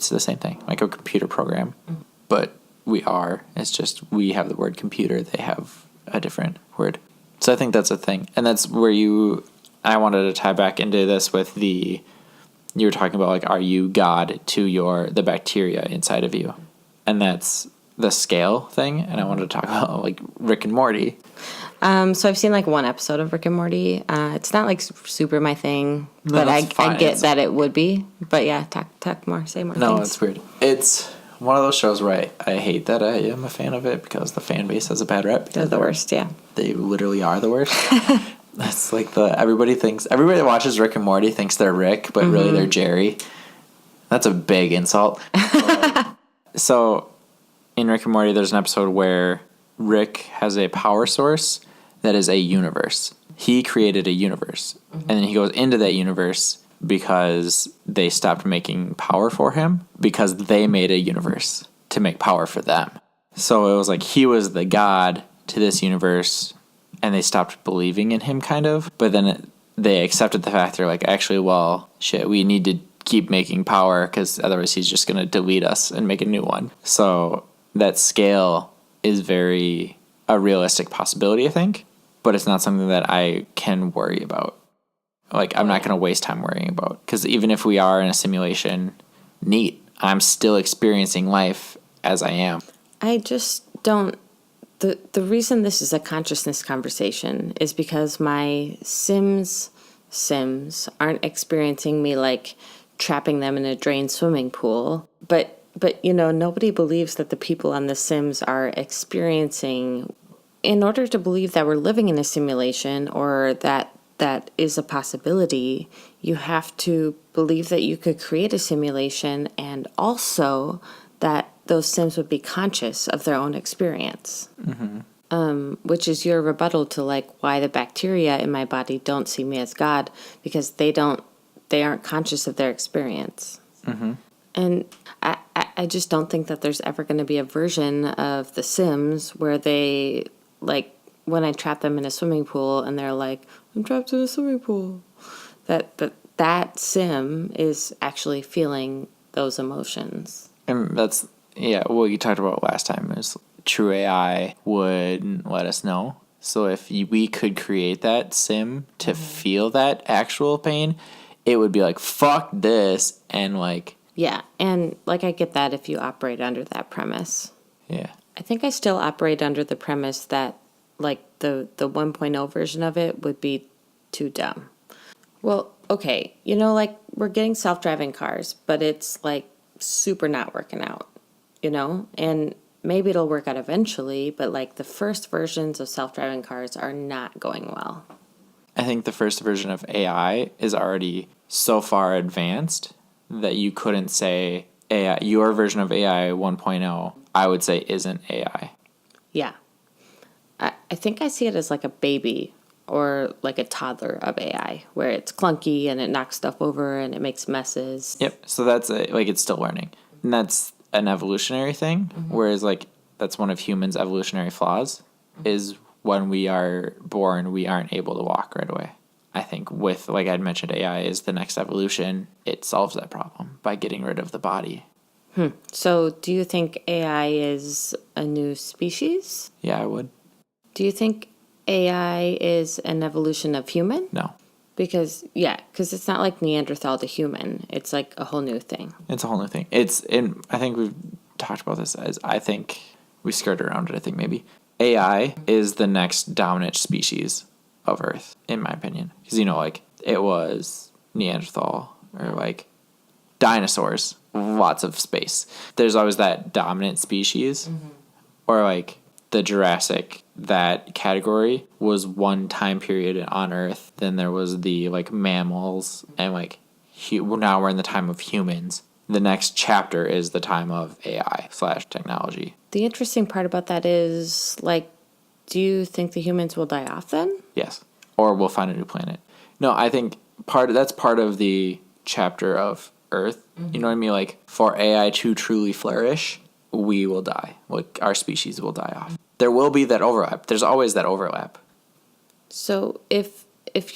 the same thing, like a computer program. Mm-hmm. But we are. It's just we have the word computer. They have a different word. So I think that's a thing. And that's where I wanted to tie back into this with you were talking about, like, are you God to the bacteria inside of you? And that's the scale thing. And I wanted to talk about, like, Rick and Morty. So I've seen, like, one episode of Rick and Morty. It's not, like, super my thing, but I get that it would be. But, yeah, talk more, say more things. No, it's weird. It's one of those shows where I hate that I am a fan of it because the fan base has a bad rep. They're the worst, yeah. They literally are the worst. That's like everybody that watches Rick and Morty thinks they're Rick, but really they're Jerry. That's a big insult. So in Rick and Morty, there's an episode where Rick has a power source that is a universe. He created a universe, and then he goes into that universe because they stopped making power for him because they made a universe to make power for them. So it was like he was the god to this universe, and they stopped believing in him, kind of. But then they accepted the fact, they're like, actually, well, shit, we need to keep making power because otherwise he's just going to delete us and make a new one. So that scale is very a realistic possibility, I think, but it's not something that I can worry about. like, I'm not going to waste time worrying about. Because even if we are in a simulation, neat, I'm still experiencing life as I am. I just don't. The reason this is a consciousness conversation is because my Sims aren't experiencing me like trapping them in a drained swimming pool. But nobody believes that the people on the Sims are experiencing. In order to believe that we're living in a simulation or that is a possibility, you have to believe that you could create a simulation and also that those Sims would be conscious of their own experience. Which is your rebuttal to like why the bacteria in my body don't see me as God, because they aren't conscious of their experience. And I just don't think that there's ever going to be a version of The Sims where they, like, when I trap them in a swimming pool and they're like, I'm trapped in a swimming pool, that Sim is actually feeling those emotions. And that's, what you talked about last time is true AI would let us know. So if we could create that Sim to feel that actual pain, it would be like, fuck this, and like... Yeah, and like I get that if you operate under that premise. Yeah. I think I still operate under the premise that like the 1.0 version of it would be too dumb. Well, okay, like we're getting self-driving cars, but it's like super not working out, and maybe it'll work out eventually, but like the first versions of self-driving cars are not going well. I think the first version of AI is already so far advanced that you couldn't say AI, your version of AI 1.0, I would say isn't AI. Yeah. I think I see it as like a baby or like a toddler of AI, where it's clunky and it knocks stuff over and it makes messes. Yep. So that's like it's still learning. And that's an evolutionary thing, whereas like that's one of humans' evolutionary flaws is when we are born, we aren't able to walk right away. I think with, like I'd mentioned, AI is the next evolution. It solves that problem by getting rid of the body. So do you think AI is a new species? Yeah, I would. Do you think AI is an evolution of human? No. Because it's not like Neanderthal to human. It's like a whole new thing. It's a whole new thing. I think we've talked about this as, I think we skirted around it, I think maybe. AI is the next dominant species of Earth, in my opinion. Because, like, it was Neanderthal or, like, dinosaurs, lots of space. There's always that dominant species. Or, like, the Jurassic, that category was one time period on Earth. Then there was the, like, mammals. And, like, now we're in the time of humans. The next chapter is the time of AI/technology. The interesting part about that is, like, do you think the humans will die off then? Yes. Or we'll find a new planet. No, I think that's part of the chapter of Earth. You know what I mean? Like, for AI to truly flourish, we will die. Like, our species will die off. There will be that overlap. There's always that overlap. So if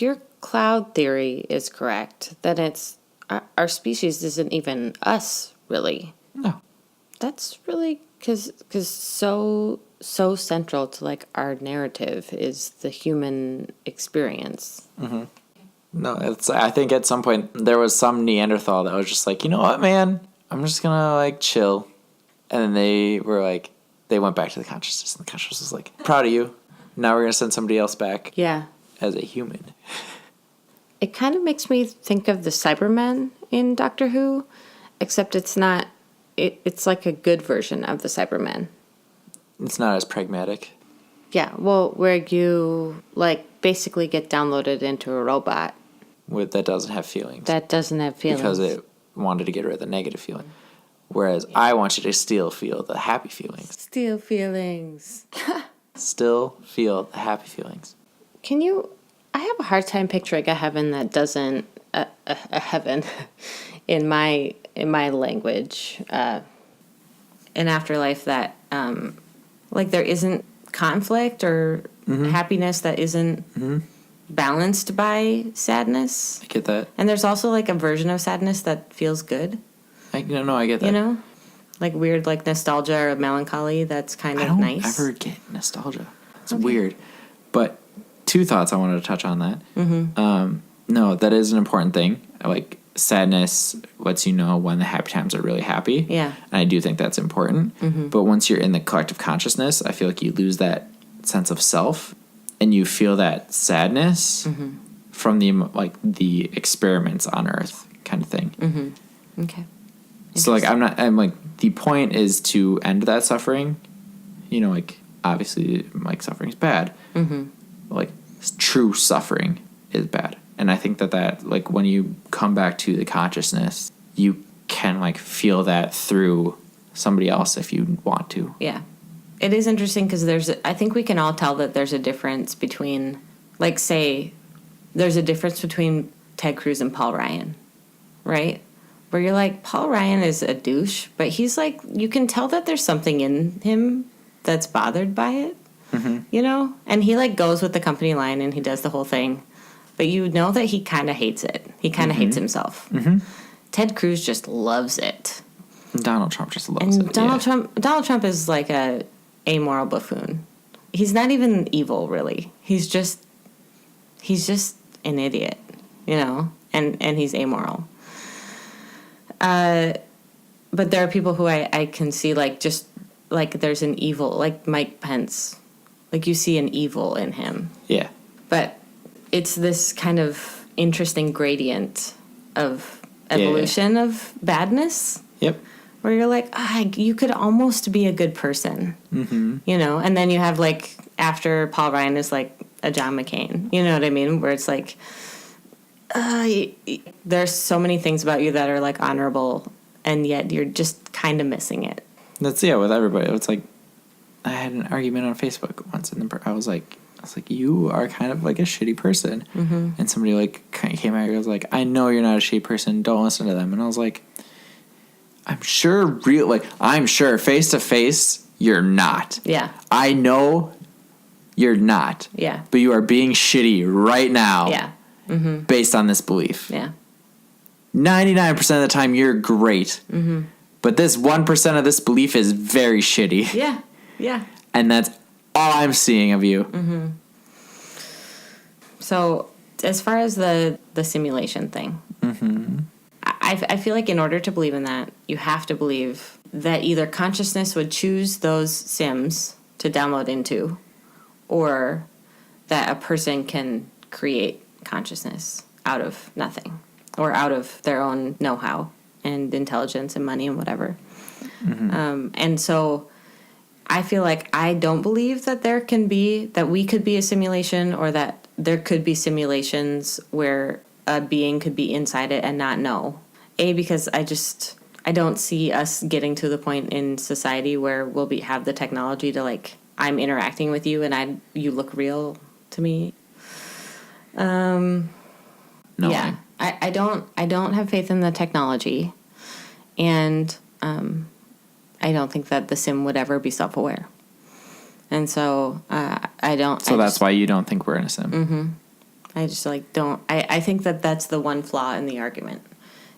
your cloud theory is correct, then it's our species isn't even us, really. No. That's really because so central to like our narrative is the human experience. No, I think at some point there was some Neanderthal that was just like, you know what, man, I'm just gonna like chill, and then they were like, they went back to the consciousness, and the consciousness was like, proud of you. Now we're gonna send somebody else back. Yeah. As a human. It kind of makes me think of the Cybermen in Doctor Who, except it's not. It's like a good version of the Cybermen. It's not as pragmatic. Yeah, well, where you like basically get downloaded into a robot that doesn't have feelings. That doesn't have feelings because it wanted to get rid of the negative feeling. Whereas I want you to still feel the happy feelings. Still feelings. Still feel the happy feelings. Can you? I have a hard time picturing a heaven that doesn't a heaven in my language, an afterlife that like there isn't conflict or happiness that isn't balanced by sadness. I get that. And there's also like a version of sadness that feels good. I get that. You know, like weird, like nostalgia or melancholy. That's kind of nice. I don't ever get nostalgia. It's weird, but. Two thoughts I wanted to touch on that. No, that is an important thing. Like, sadness lets you know when the happy times are really happy. Yeah. And I do think that's important. Mm-hmm. But once you're in the collective consciousness, I feel like you lose that sense of self and you feel that sadness from the experiments on Earth kind of thing. Mm-hmm. Okay. So like I'm like the point is to end that suffering. You know, like obviously like suffering is bad. Mm-hmm. Like true suffering is bad. And I think that like when you come back to the consciousness, you can like feel that through somebody else if you want to. Yeah. It is interesting because I think we can all tell that there's a difference between, like, say, there's a difference between Ted Cruz and Paul Ryan, right? Where you're like, Paul Ryan is a douche, but he's like, you can tell that there's something in him that's bothered by it, you know? And he like goes with the company line and he does the whole thing. But you know that he kind of hates it. He kind of hates himself. Mm-hmm. Ted Cruz just loves it. Donald Trump just loves it. Donald Trump is like a amoral buffoon. He's not even evil, really. He's just an idiot, you know, and he's amoral. But there are people who I can see like just like there's an evil, like Mike Pence, like you see an evil in him. Yeah. But it's this kind of interesting gradient of evolution of badness. Yep. Where you're like, you could almost be a good person, you know? And then you have, like, after Paul Ryan is, like, a John McCain. You know what I mean? Where it's like, there's so many things about you that are, like, honorable, and yet you're just kind of missing it. That's, with everybody. It's like, I had an argument on Facebook once, and I was like, you are kind of like a shitty person. Mm-hmm. And somebody, like, came out and was like, I know you're not a shitty person. Don't listen to them. And I was like, I'm sure face to face you're not. Yeah. I know you're not. Yeah. But you are being shitty right now. Yeah. Mm-hmm. Based on this belief. Yeah. 99% of the time you're great. Mm-hmm. But this 1% of this belief is very shitty. Yeah. Yeah. And that's all I'm seeing of you. Mm-hmm. So as far as the simulation thing, I feel like in order to believe in that, you have to believe that either consciousness would choose those sims to download into, or that a person can create consciousness out of nothing, or out of their own know-how and intelligence and money and whatever. Mm-hmm. And so I feel like I don't believe that we could be a simulation, or that there could be simulations where a being could be inside it and not know. Because I don't see us getting to the point in society where we'll have the technology to, like, I'm interacting with you and you look real to me. No. Yeah. I don't have faith in the technology, and I don't think that the sim would ever be self-aware. And so I don't. So that's why you don't think we're in a sim. Mm-hmm. I just don't. I think that that's the one flaw in the argument.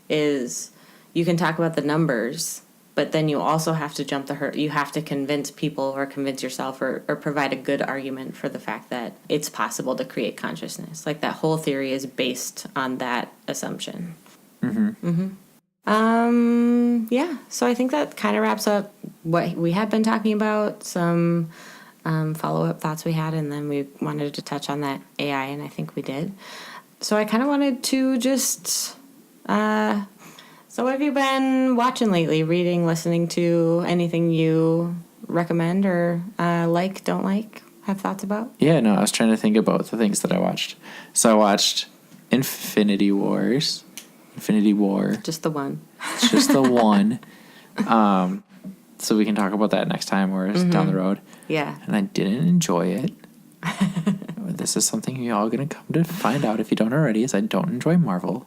Is you can talk about the numbers, but then you also have to you have to convince people or convince yourself or provide a good argument for the fact that it's possible to create consciousness. Like, that whole theory is based on that assumption. Mm-hmm. Mm-hmm. Yeah. So I think that kind of wraps up what we had been talking about, some follow-up thoughts we had, and then we wanted to touch on that AI, and I think we did. So I kind of wanted to just... So what have you been watching lately? Reading, listening to? Anything you recommend or don't like, have thoughts about? Yeah, no, I was trying to think about the things that I watched. So I watched Infinity War. Just the one. It's just the one. So we can talk about that next time or down the road. Yeah. And I didn't enjoy it. This is something you're all going to come to find out if you don't already, is I don't enjoy Marvel.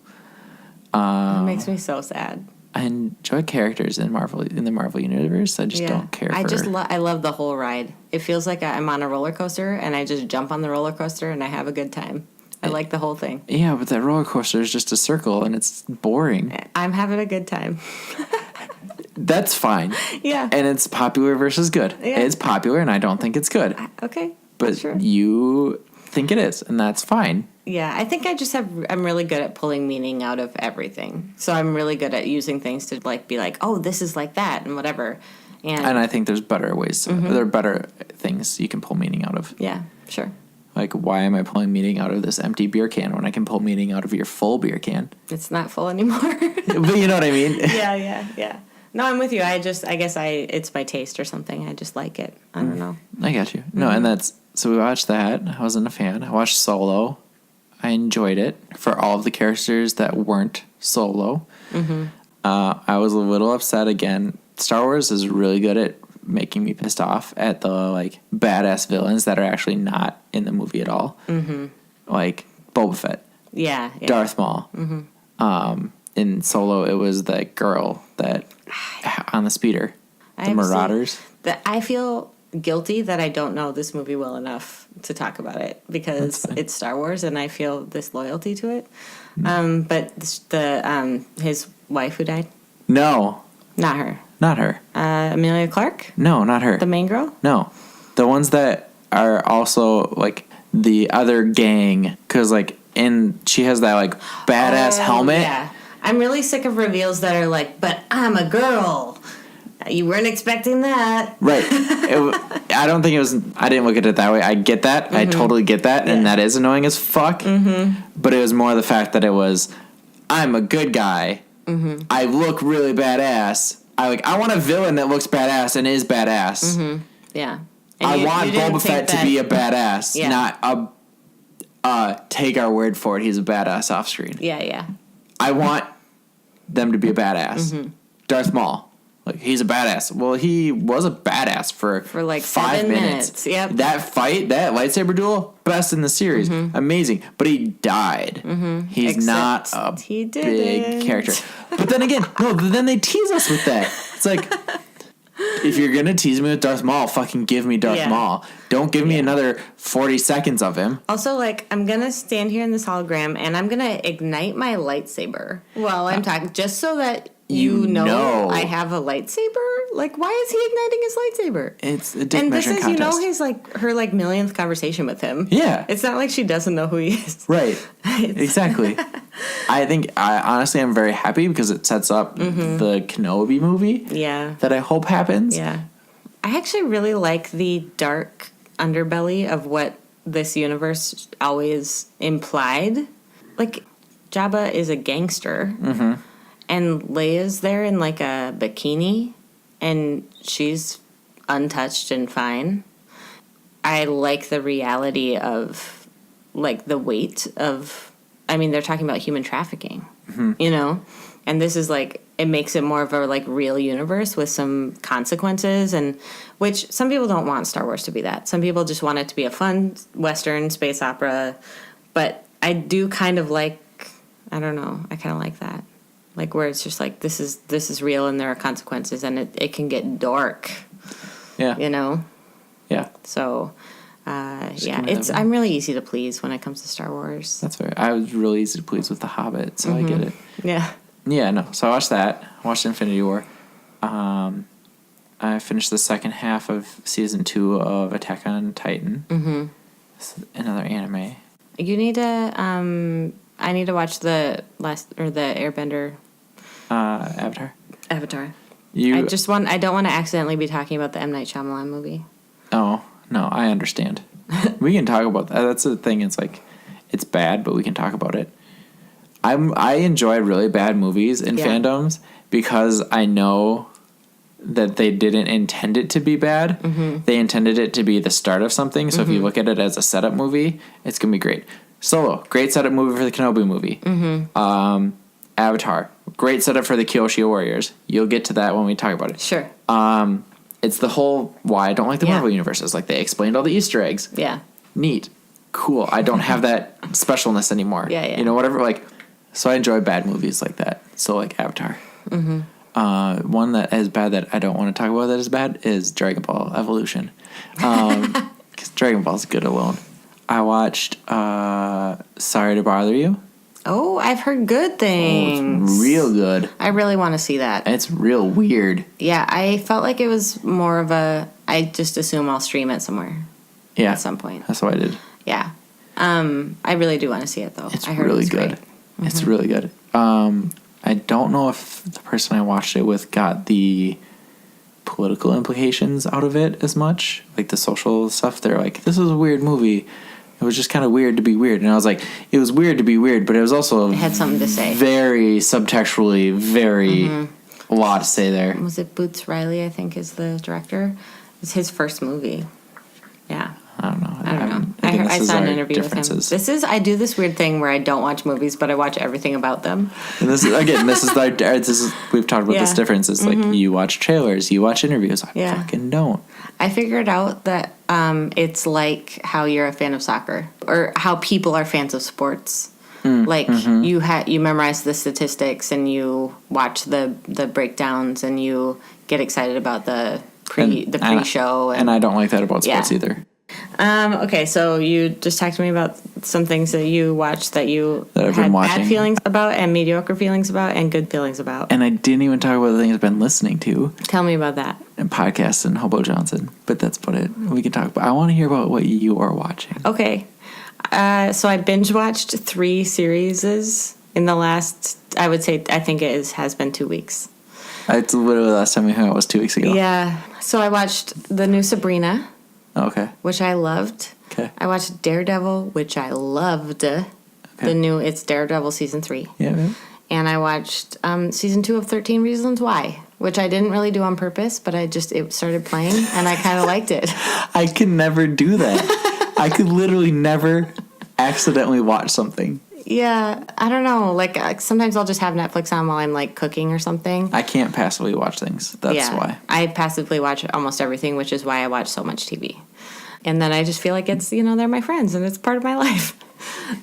It makes me so sad. I enjoy characters in the Marvel universe. I just don't care for... I love the whole ride. It feels like I'm on a roller coaster, and I just jump on the roller coaster and I have a good time. I like the whole thing. Yeah, but that roller coaster is just a circle and it's boring. I'm having a good time. That's fine. Yeah. And it's popular versus good. Yeah. It's popular and I don't think it's good. Okay. But sure. You think it is, and that's fine. Yeah, I think I'm really good at pulling meaning out of everything. So I'm really good at using things to like be like, oh, this is like that and whatever. And I think there's better ways. There are better things you can pull meaning out of. Yeah, sure. Like, why am I pulling meaning out of this empty beer can when I can pull meaning out of your full beer can? It's not full anymore. But you know what I mean? Yeah. No, I'm with you. I guess it's my taste or something. I just like it. I don't know. I got you. No, and so we watched that. I wasn't a fan. I watched Solo. I enjoyed it for all of the characters that weren't Solo. I was a little upset again. Star Wars is really good at making me pissed off at the like badass villains that are actually not in the movie at all. Like Boba Fett. Yeah. Darth Maul. In Solo, it was that girl that on the speeder. The Marauders. I feel guilty that I don't know this movie well enough to talk about it because it's Star Wars and I feel this loyalty to it. But his wife who died? No. Not her. Not her. Amelia Clarke? No, not her. The main girl? No. The ones that are also like the other gang, because like she has that like badass helmet. Yeah. I'm really sick of reveals that are like, but I'm a girl. You weren't expecting that. Right. I don't think it was, I didn't look at it that way. I get that. I totally get that. And that is annoying as fuck. But it was more the fact that it was, I'm a good guy. I look really badass. I want a villain that looks badass and is badass. Yeah. And I want Boba Fett to be a badass, not take our word for it. He's a badass off screen. Yeah. I want them to be a badass. Darth Maul, like he's a badass. Well, he was a badass for like 5 minutes. Yep. That fight, that lightsaber duel, best in the series, amazing. But he died. He's not a big character. But then again, then they tease us with that. It's like, if you're gonna tease me with Darth Maul, fucking give me Darth Maul. Don't give me another 40 seconds of him. Also, like, I'm gonna stand here in this hologram and I'm gonna ignite my lightsaber while I'm talking, just so that you know I have a lightsaber. Like, why is he igniting his lightsaber? It's a dick measuring contest. And this is, her millionth conversation with him. Yeah. It's not like she doesn't know who he is. Right. Exactly. Honestly, I'm very happy because it sets up the Kenobi movie. Yeah. That I hope happens. Yeah. I actually really like the dark underbelly of what this universe always implied. Like, Jabba is a gangster. And Leia's there in, like, a bikini. And she's untouched and fine. I like the reality of, like, the weight of... I mean, they're talking about human trafficking, you know? And this is, like, it makes it more of a, like, real universe with some consequences, and which some people don't want Star Wars to be that. Some people just want it to be a fun Western space opera. But I do kind of like... I don't know. I kind of like that. Like, where it's just like, this is real and there are consequences, and it can get dark. Yeah. You know? Yeah. So, I'm really easy to please when it comes to Star Wars. That's fair. I was really easy to please with The Hobbit, so I get it. Yeah. Yeah, no. So I watched that. I watched Infinity War. I finished the second half of season 2 of Attack on Titan. It's another anime. You need to, I need to watch the Airbender. Avatar. I don't want to accidentally be talking about the M. Night Shyamalan movie. Oh, no, I understand. We can talk about that. That's the thing. It's like, it's bad, but we can talk about it. I enjoy really bad movies in fandoms because I know that they didn't intend it to be bad. They intended it to be the start of something. So if you look at it as a setup movie, it's going to be great. Solo, great setup movie for the Kenobi movie. Avatar, great setup for the Kyoshi Warriors. You'll get to that when we talk about it. Sure. It's the whole why I don't like the Marvel universe. It's like they explained all the Easter eggs. Yeah. Neat. Cool. I don't have that specialness anymore. Yeah. You know, whatever. Like, so I enjoy bad movies like that. So like Avatar. One that is bad that I don't want to talk about that is bad is Dragon Ball Evolution. Because Dragon Ball's good alone. I watched Sorry to Bother You. Oh, I've heard good things. It's real good. I really want to see that. It's real weird. Yeah, I felt like it was more of a... I just assume I'll stream it somewhere. Yeah. At some point. That's what I did. Yeah. I really do want to see it, though. It's I heard really it's good. great. It's really good. I don't know if the person I watched it with got the political implications out of it as much, like the social stuff. They're like, this is a weird movie. It was just kind of weird to be weird. And I was like, it was weird to be weird, but it was also... It had something to say. Very subtextually, very... A lot to say there. Was it Boots Riley, I think, is the director? It's his first movie. Yeah. I don't know. I saw an interview with him. I do this weird thing where I don't watch movies, but I watch everything about them. And we've talked about this difference. It's like, you watch trailers, you watch interviews. I fucking don't. I figured out that it's like how you're a fan of soccer, or how people are fans of sports. You memorize the statistics and you watch the breakdowns and you get excited about the pre-show. And I don't like that about sports either. Okay, so you just talked to me about some things that you watched that I've had been watching. Bad feelings about and mediocre feelings about and good feelings about. And I didn't even talk about the things I've been listening to. Tell me about that. And podcasts and Hobo Johnson. But that's about it. We can talk about... I want to hear about what you are watching. Okay. So I binge watched 3 series in the last, I think it has been 2 weeks. It's literally the last time we hung out was 2 weeks ago. Yeah. So I watched the new Sabrina. Oh, okay. Which I loved. Okay. I watched Daredevil, which I loved. Okay. It's Daredevil season 3. Yeah. And I watched season 2 of 13 Reasons Why, which I didn't really do on purpose, but it started playing and I kind of liked it. I could never do that. I could literally never accidentally watch something. Yeah, I don't know. Like, sometimes I'll just have Netflix on while I'm, like, cooking or something. I can't passively watch things. That's why. I passively watch almost everything, which is why I watch so much TV. And then I just feel like it's, they're my friends and it's part of my life.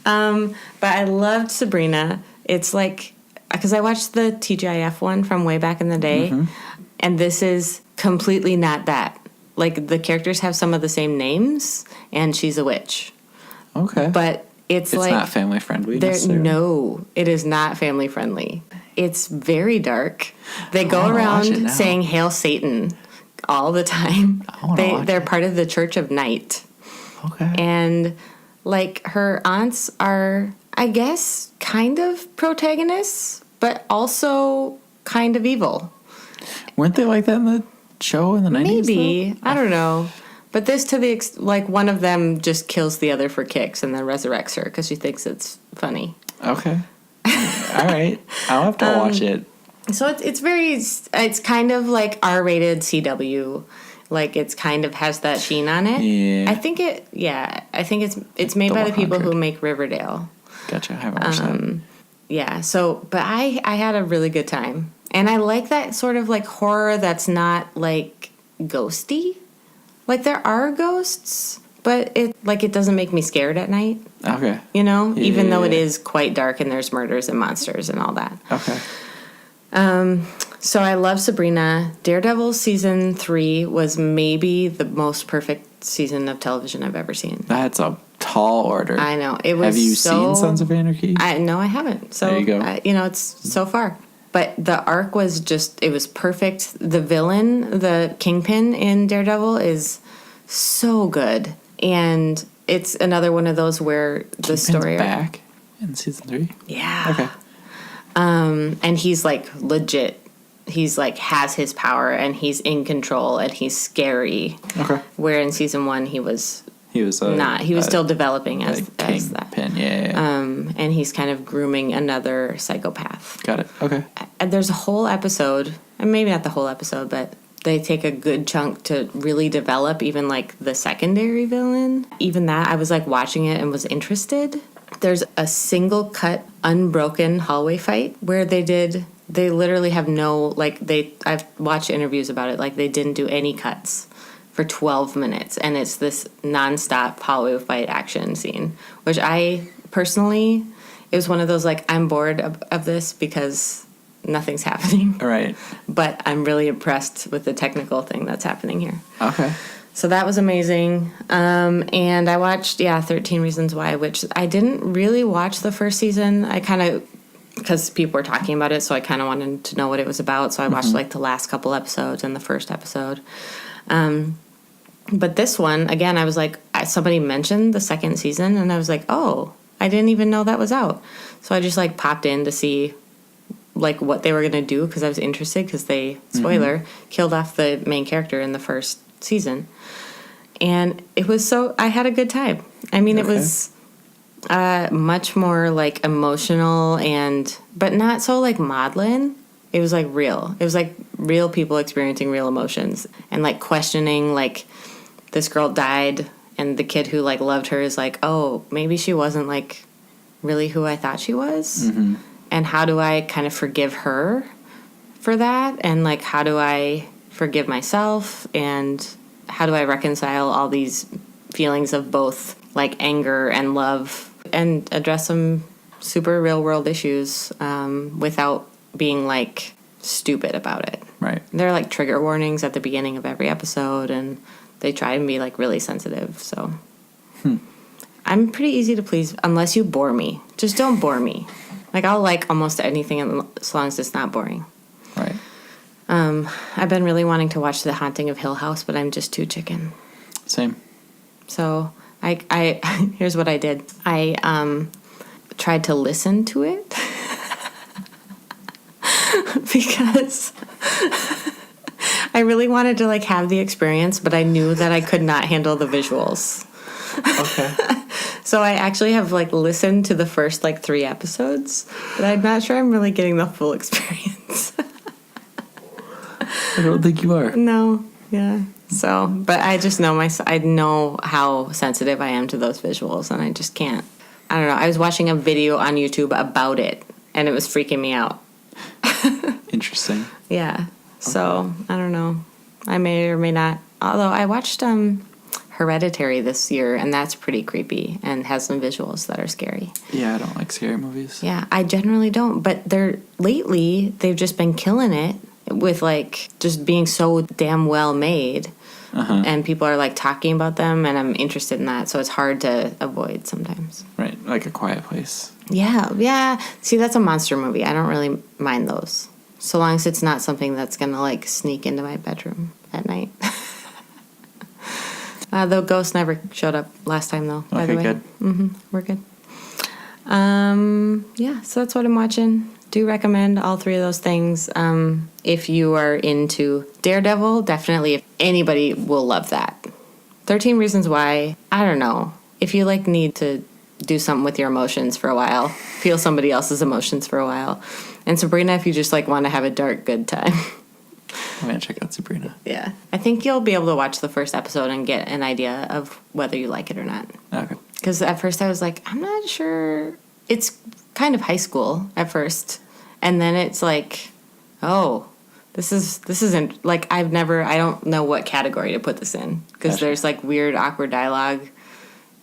But I loved Sabrina. It's like, because I watched the TGIF one from way back in the day, and this is completely not that. Like, the characters have some of the same names, and she's a witch. Okay. But it's like... not family friendly. No, it is not family friendly. It's very dark. They go around saying Hail Satan all the time. They're part of the Church of Night. Okay. And, like, her aunts are, I guess, kind of protagonists, but also kind of evil. Weren't they like that in the show in the 90s? Maybe. Though? I don't know. But this like, one of them just kills the other for kicks and then resurrects her because she thinks it's funny. Okay. All right. I'll have to watch it. So it's kind of like R-rated CW. Like, it's kind of has that sheen on it. Yeah. I think it's made by the people who make Riverdale. Gotcha. I haven't watched that. Yeah. So, but I had a really good time. And I like that sort of, like, horror that's not, like, ghosty. Like, there are ghosts, but it doesn't make me scared at night. Okay. Even though it is quite dark and there's murders and monsters and all that. Okay. So I love Sabrina. Daredevil season 3 was maybe the most perfect season of television I've ever seen. That's a tall order. I know. It was. Have you seen Sons of Anarchy? No, I haven't. So there you go. It's so far. But the arc was it was perfect. The villain, the Kingpin in Daredevil, is so good. And it's another one of those where the story... back in season 3? Yeah. Okay. And he's, like, legit. He's, like, has his power, and he's in control, and he's scary. Okay. Where in season 1, he was not. He was still developing as that. Yeah. And he's kind of grooming another psychopath. Got it. Okay. And there's a whole episode, and maybe not the whole episode, but they take a good chunk to really develop even, like, the secondary villain. Even that, I was, like, watching it and was interested. There's a single cut, unbroken hallway fight where they literally have no, like, I've watched interviews about it, like, they didn't do any cuts for 12 minutes, and it's this nonstop hallway fight action scene, which I personally, it was one of those, like, I'm bored of this because nothing's happening. All right. But I'm really impressed with the technical thing that's happening here. Okay. So that was amazing. And I watched, 13 Reasons Why, which I didn't really watch the first season. I kind of, because people were talking about it, so I kind of wanted to know what it was about. So I watched, like, the last couple episodes and the first episode. But this one, again, I was like, somebody mentioned the second season, and I was like, oh, I didn't even know that was out. So I just, like, popped in to see, like, what they were going to do because I was interested because they, spoiler, killed off the main character in the first season. And it was I had a good time. I mean, it was much more, like, emotional but not so, like, maudlin. It was, like, real. It was, like, real people experiencing real emotions and, like, questioning, like, this girl died and the kid who, like, loved her is like, oh, maybe she wasn't, like, really who I thought she was. Mm-hmm. And how do I kind of forgive her for that? And, like, how do I forgive myself? And how do I reconcile all these feelings of both, like, anger and love and address some super real world issues without being, like, stupid about it. Right. There are, like, trigger warnings at the beginning of every episode, and they try and be, like, really sensitive. So I'm pretty easy to please unless you bore me. Just don't bore me. Like, I'll like almost anything as long as it's not boring. Right. I've been really wanting to watch The Haunting of Hill House, but I'm just too chicken. Same. So I here's what I did. I tried to listen to it because I really wanted to, like, have the experience, but I knew that I could not handle the visuals. Okay. So I actually have, like, listened to the first, like, 3 episodes, but I'm not sure I'm really getting the full experience. I don't think you are. No. Yeah. So, but I just know I know how sensitive I am to those visuals, and I just can't. I don't know. I was watching a video on YouTube about it, and it was freaking me out. Interesting. Yeah. So, I don't know. I may or may not. Although I watched Hereditary this year, and that's pretty creepy and has some visuals that are scary. Yeah, I don't like scary movies. Yeah, I generally don't. But lately, they've just been killing it with, like, just being so damn well made. Uh-huh. And people are, like, talking about them, and I'm interested in that. So it's hard to avoid sometimes. Right, like A Quiet Place. Yeah. See, that's a monster movie. I don't really mind those. So long as it's not something that's going to, like, sneak into my bedroom at night. The ghost never showed up last time, though, by the way. Okay, good. We're good. Yeah, so that's what I'm watching. Do recommend all 3 of those things. If you are into Daredevil, definitely, if anybody will love that. 13 Reasons Why, I don't know. If you, like, need to do something with your emotions for a while, feel somebody else's emotions for a while. And Sabrina, if you just, like, want to have a dark, good time. I'm going to check out Sabrina. Yeah. I think you'll be able to watch the first episode and get an idea of whether you like it or not. Okay. Because at first I was like, I'm not sure. It's kind of high school at first. And then it's like, oh, this isn't, like, I don't know what category to put this in. Because Gotcha. There's, like, weird, awkward dialogue.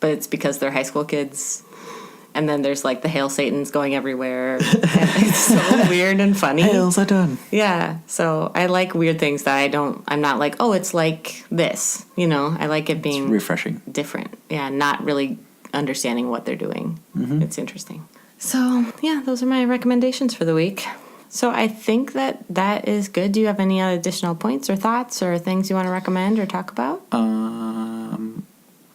But it's because they're high school kids. And then there's, like, the Hail Satans going everywhere. And it's so weird and funny. Hail Satan. Yeah. So I like weird things that I'm not like, oh, it's like this. You know, I like it being It's refreshing. different. Yeah, not really understanding what they're doing. Mm-hmm. It's interesting. So, yeah, those are my recommendations for the week. So I think that is good. Do you have any additional points or thoughts or things you want to recommend or talk about?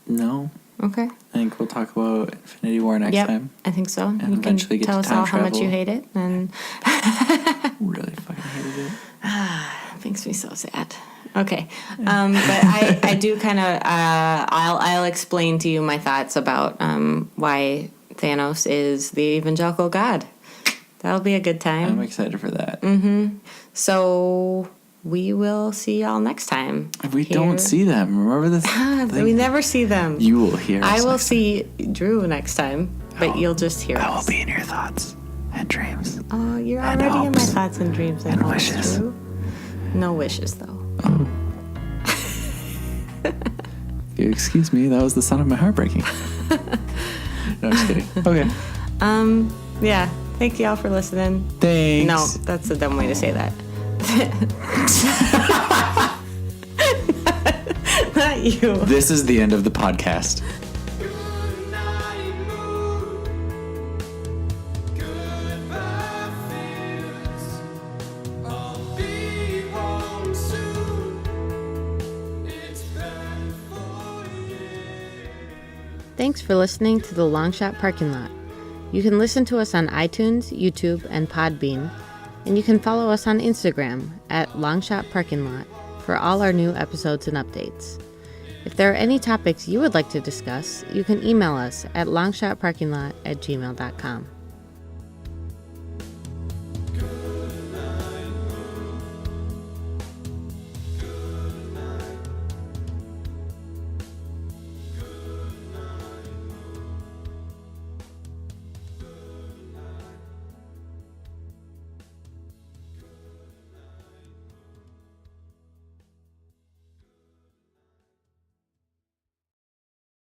No. Okay. I think we'll talk about Infinity War next time. I think so. And you can eventually get tell to us all time how much you travel. hate it. And Really fucking hated it. it makes me so sad. Okay. But I do kind of, I'll explain to you my thoughts about why Thanos is the evangelical god. That'll be a good time. I'm excited for that. So we will see y'all next time. If we don't see them, remember this thing? We never see them. You will hear us I will next see Drew next time, but you'll just hear time. I us. will be in your thoughts and dreams. Oh, you're and already in my hopes thoughts and dreams and hopes, wishes. Drew. No wishes, though. Oh. If you excuse me, that was the sound of my heart breaking. No, just kidding. Okay. Yeah. Thank y'all for listening. Thanks. No, that's a dumb way to say that. Not you. This is the end of the podcast. I'll be home soon. It's perfect. Thanks for listening to the Longshot Parking Lot. You can listen to us on iTunes, YouTube, and Podbean, and you can follow us on Instagram at Longshot Parking Lot for all our new episodes and updates. If there are any topics you would like to discuss, you can email us at longshotparkinglot@gmail.com.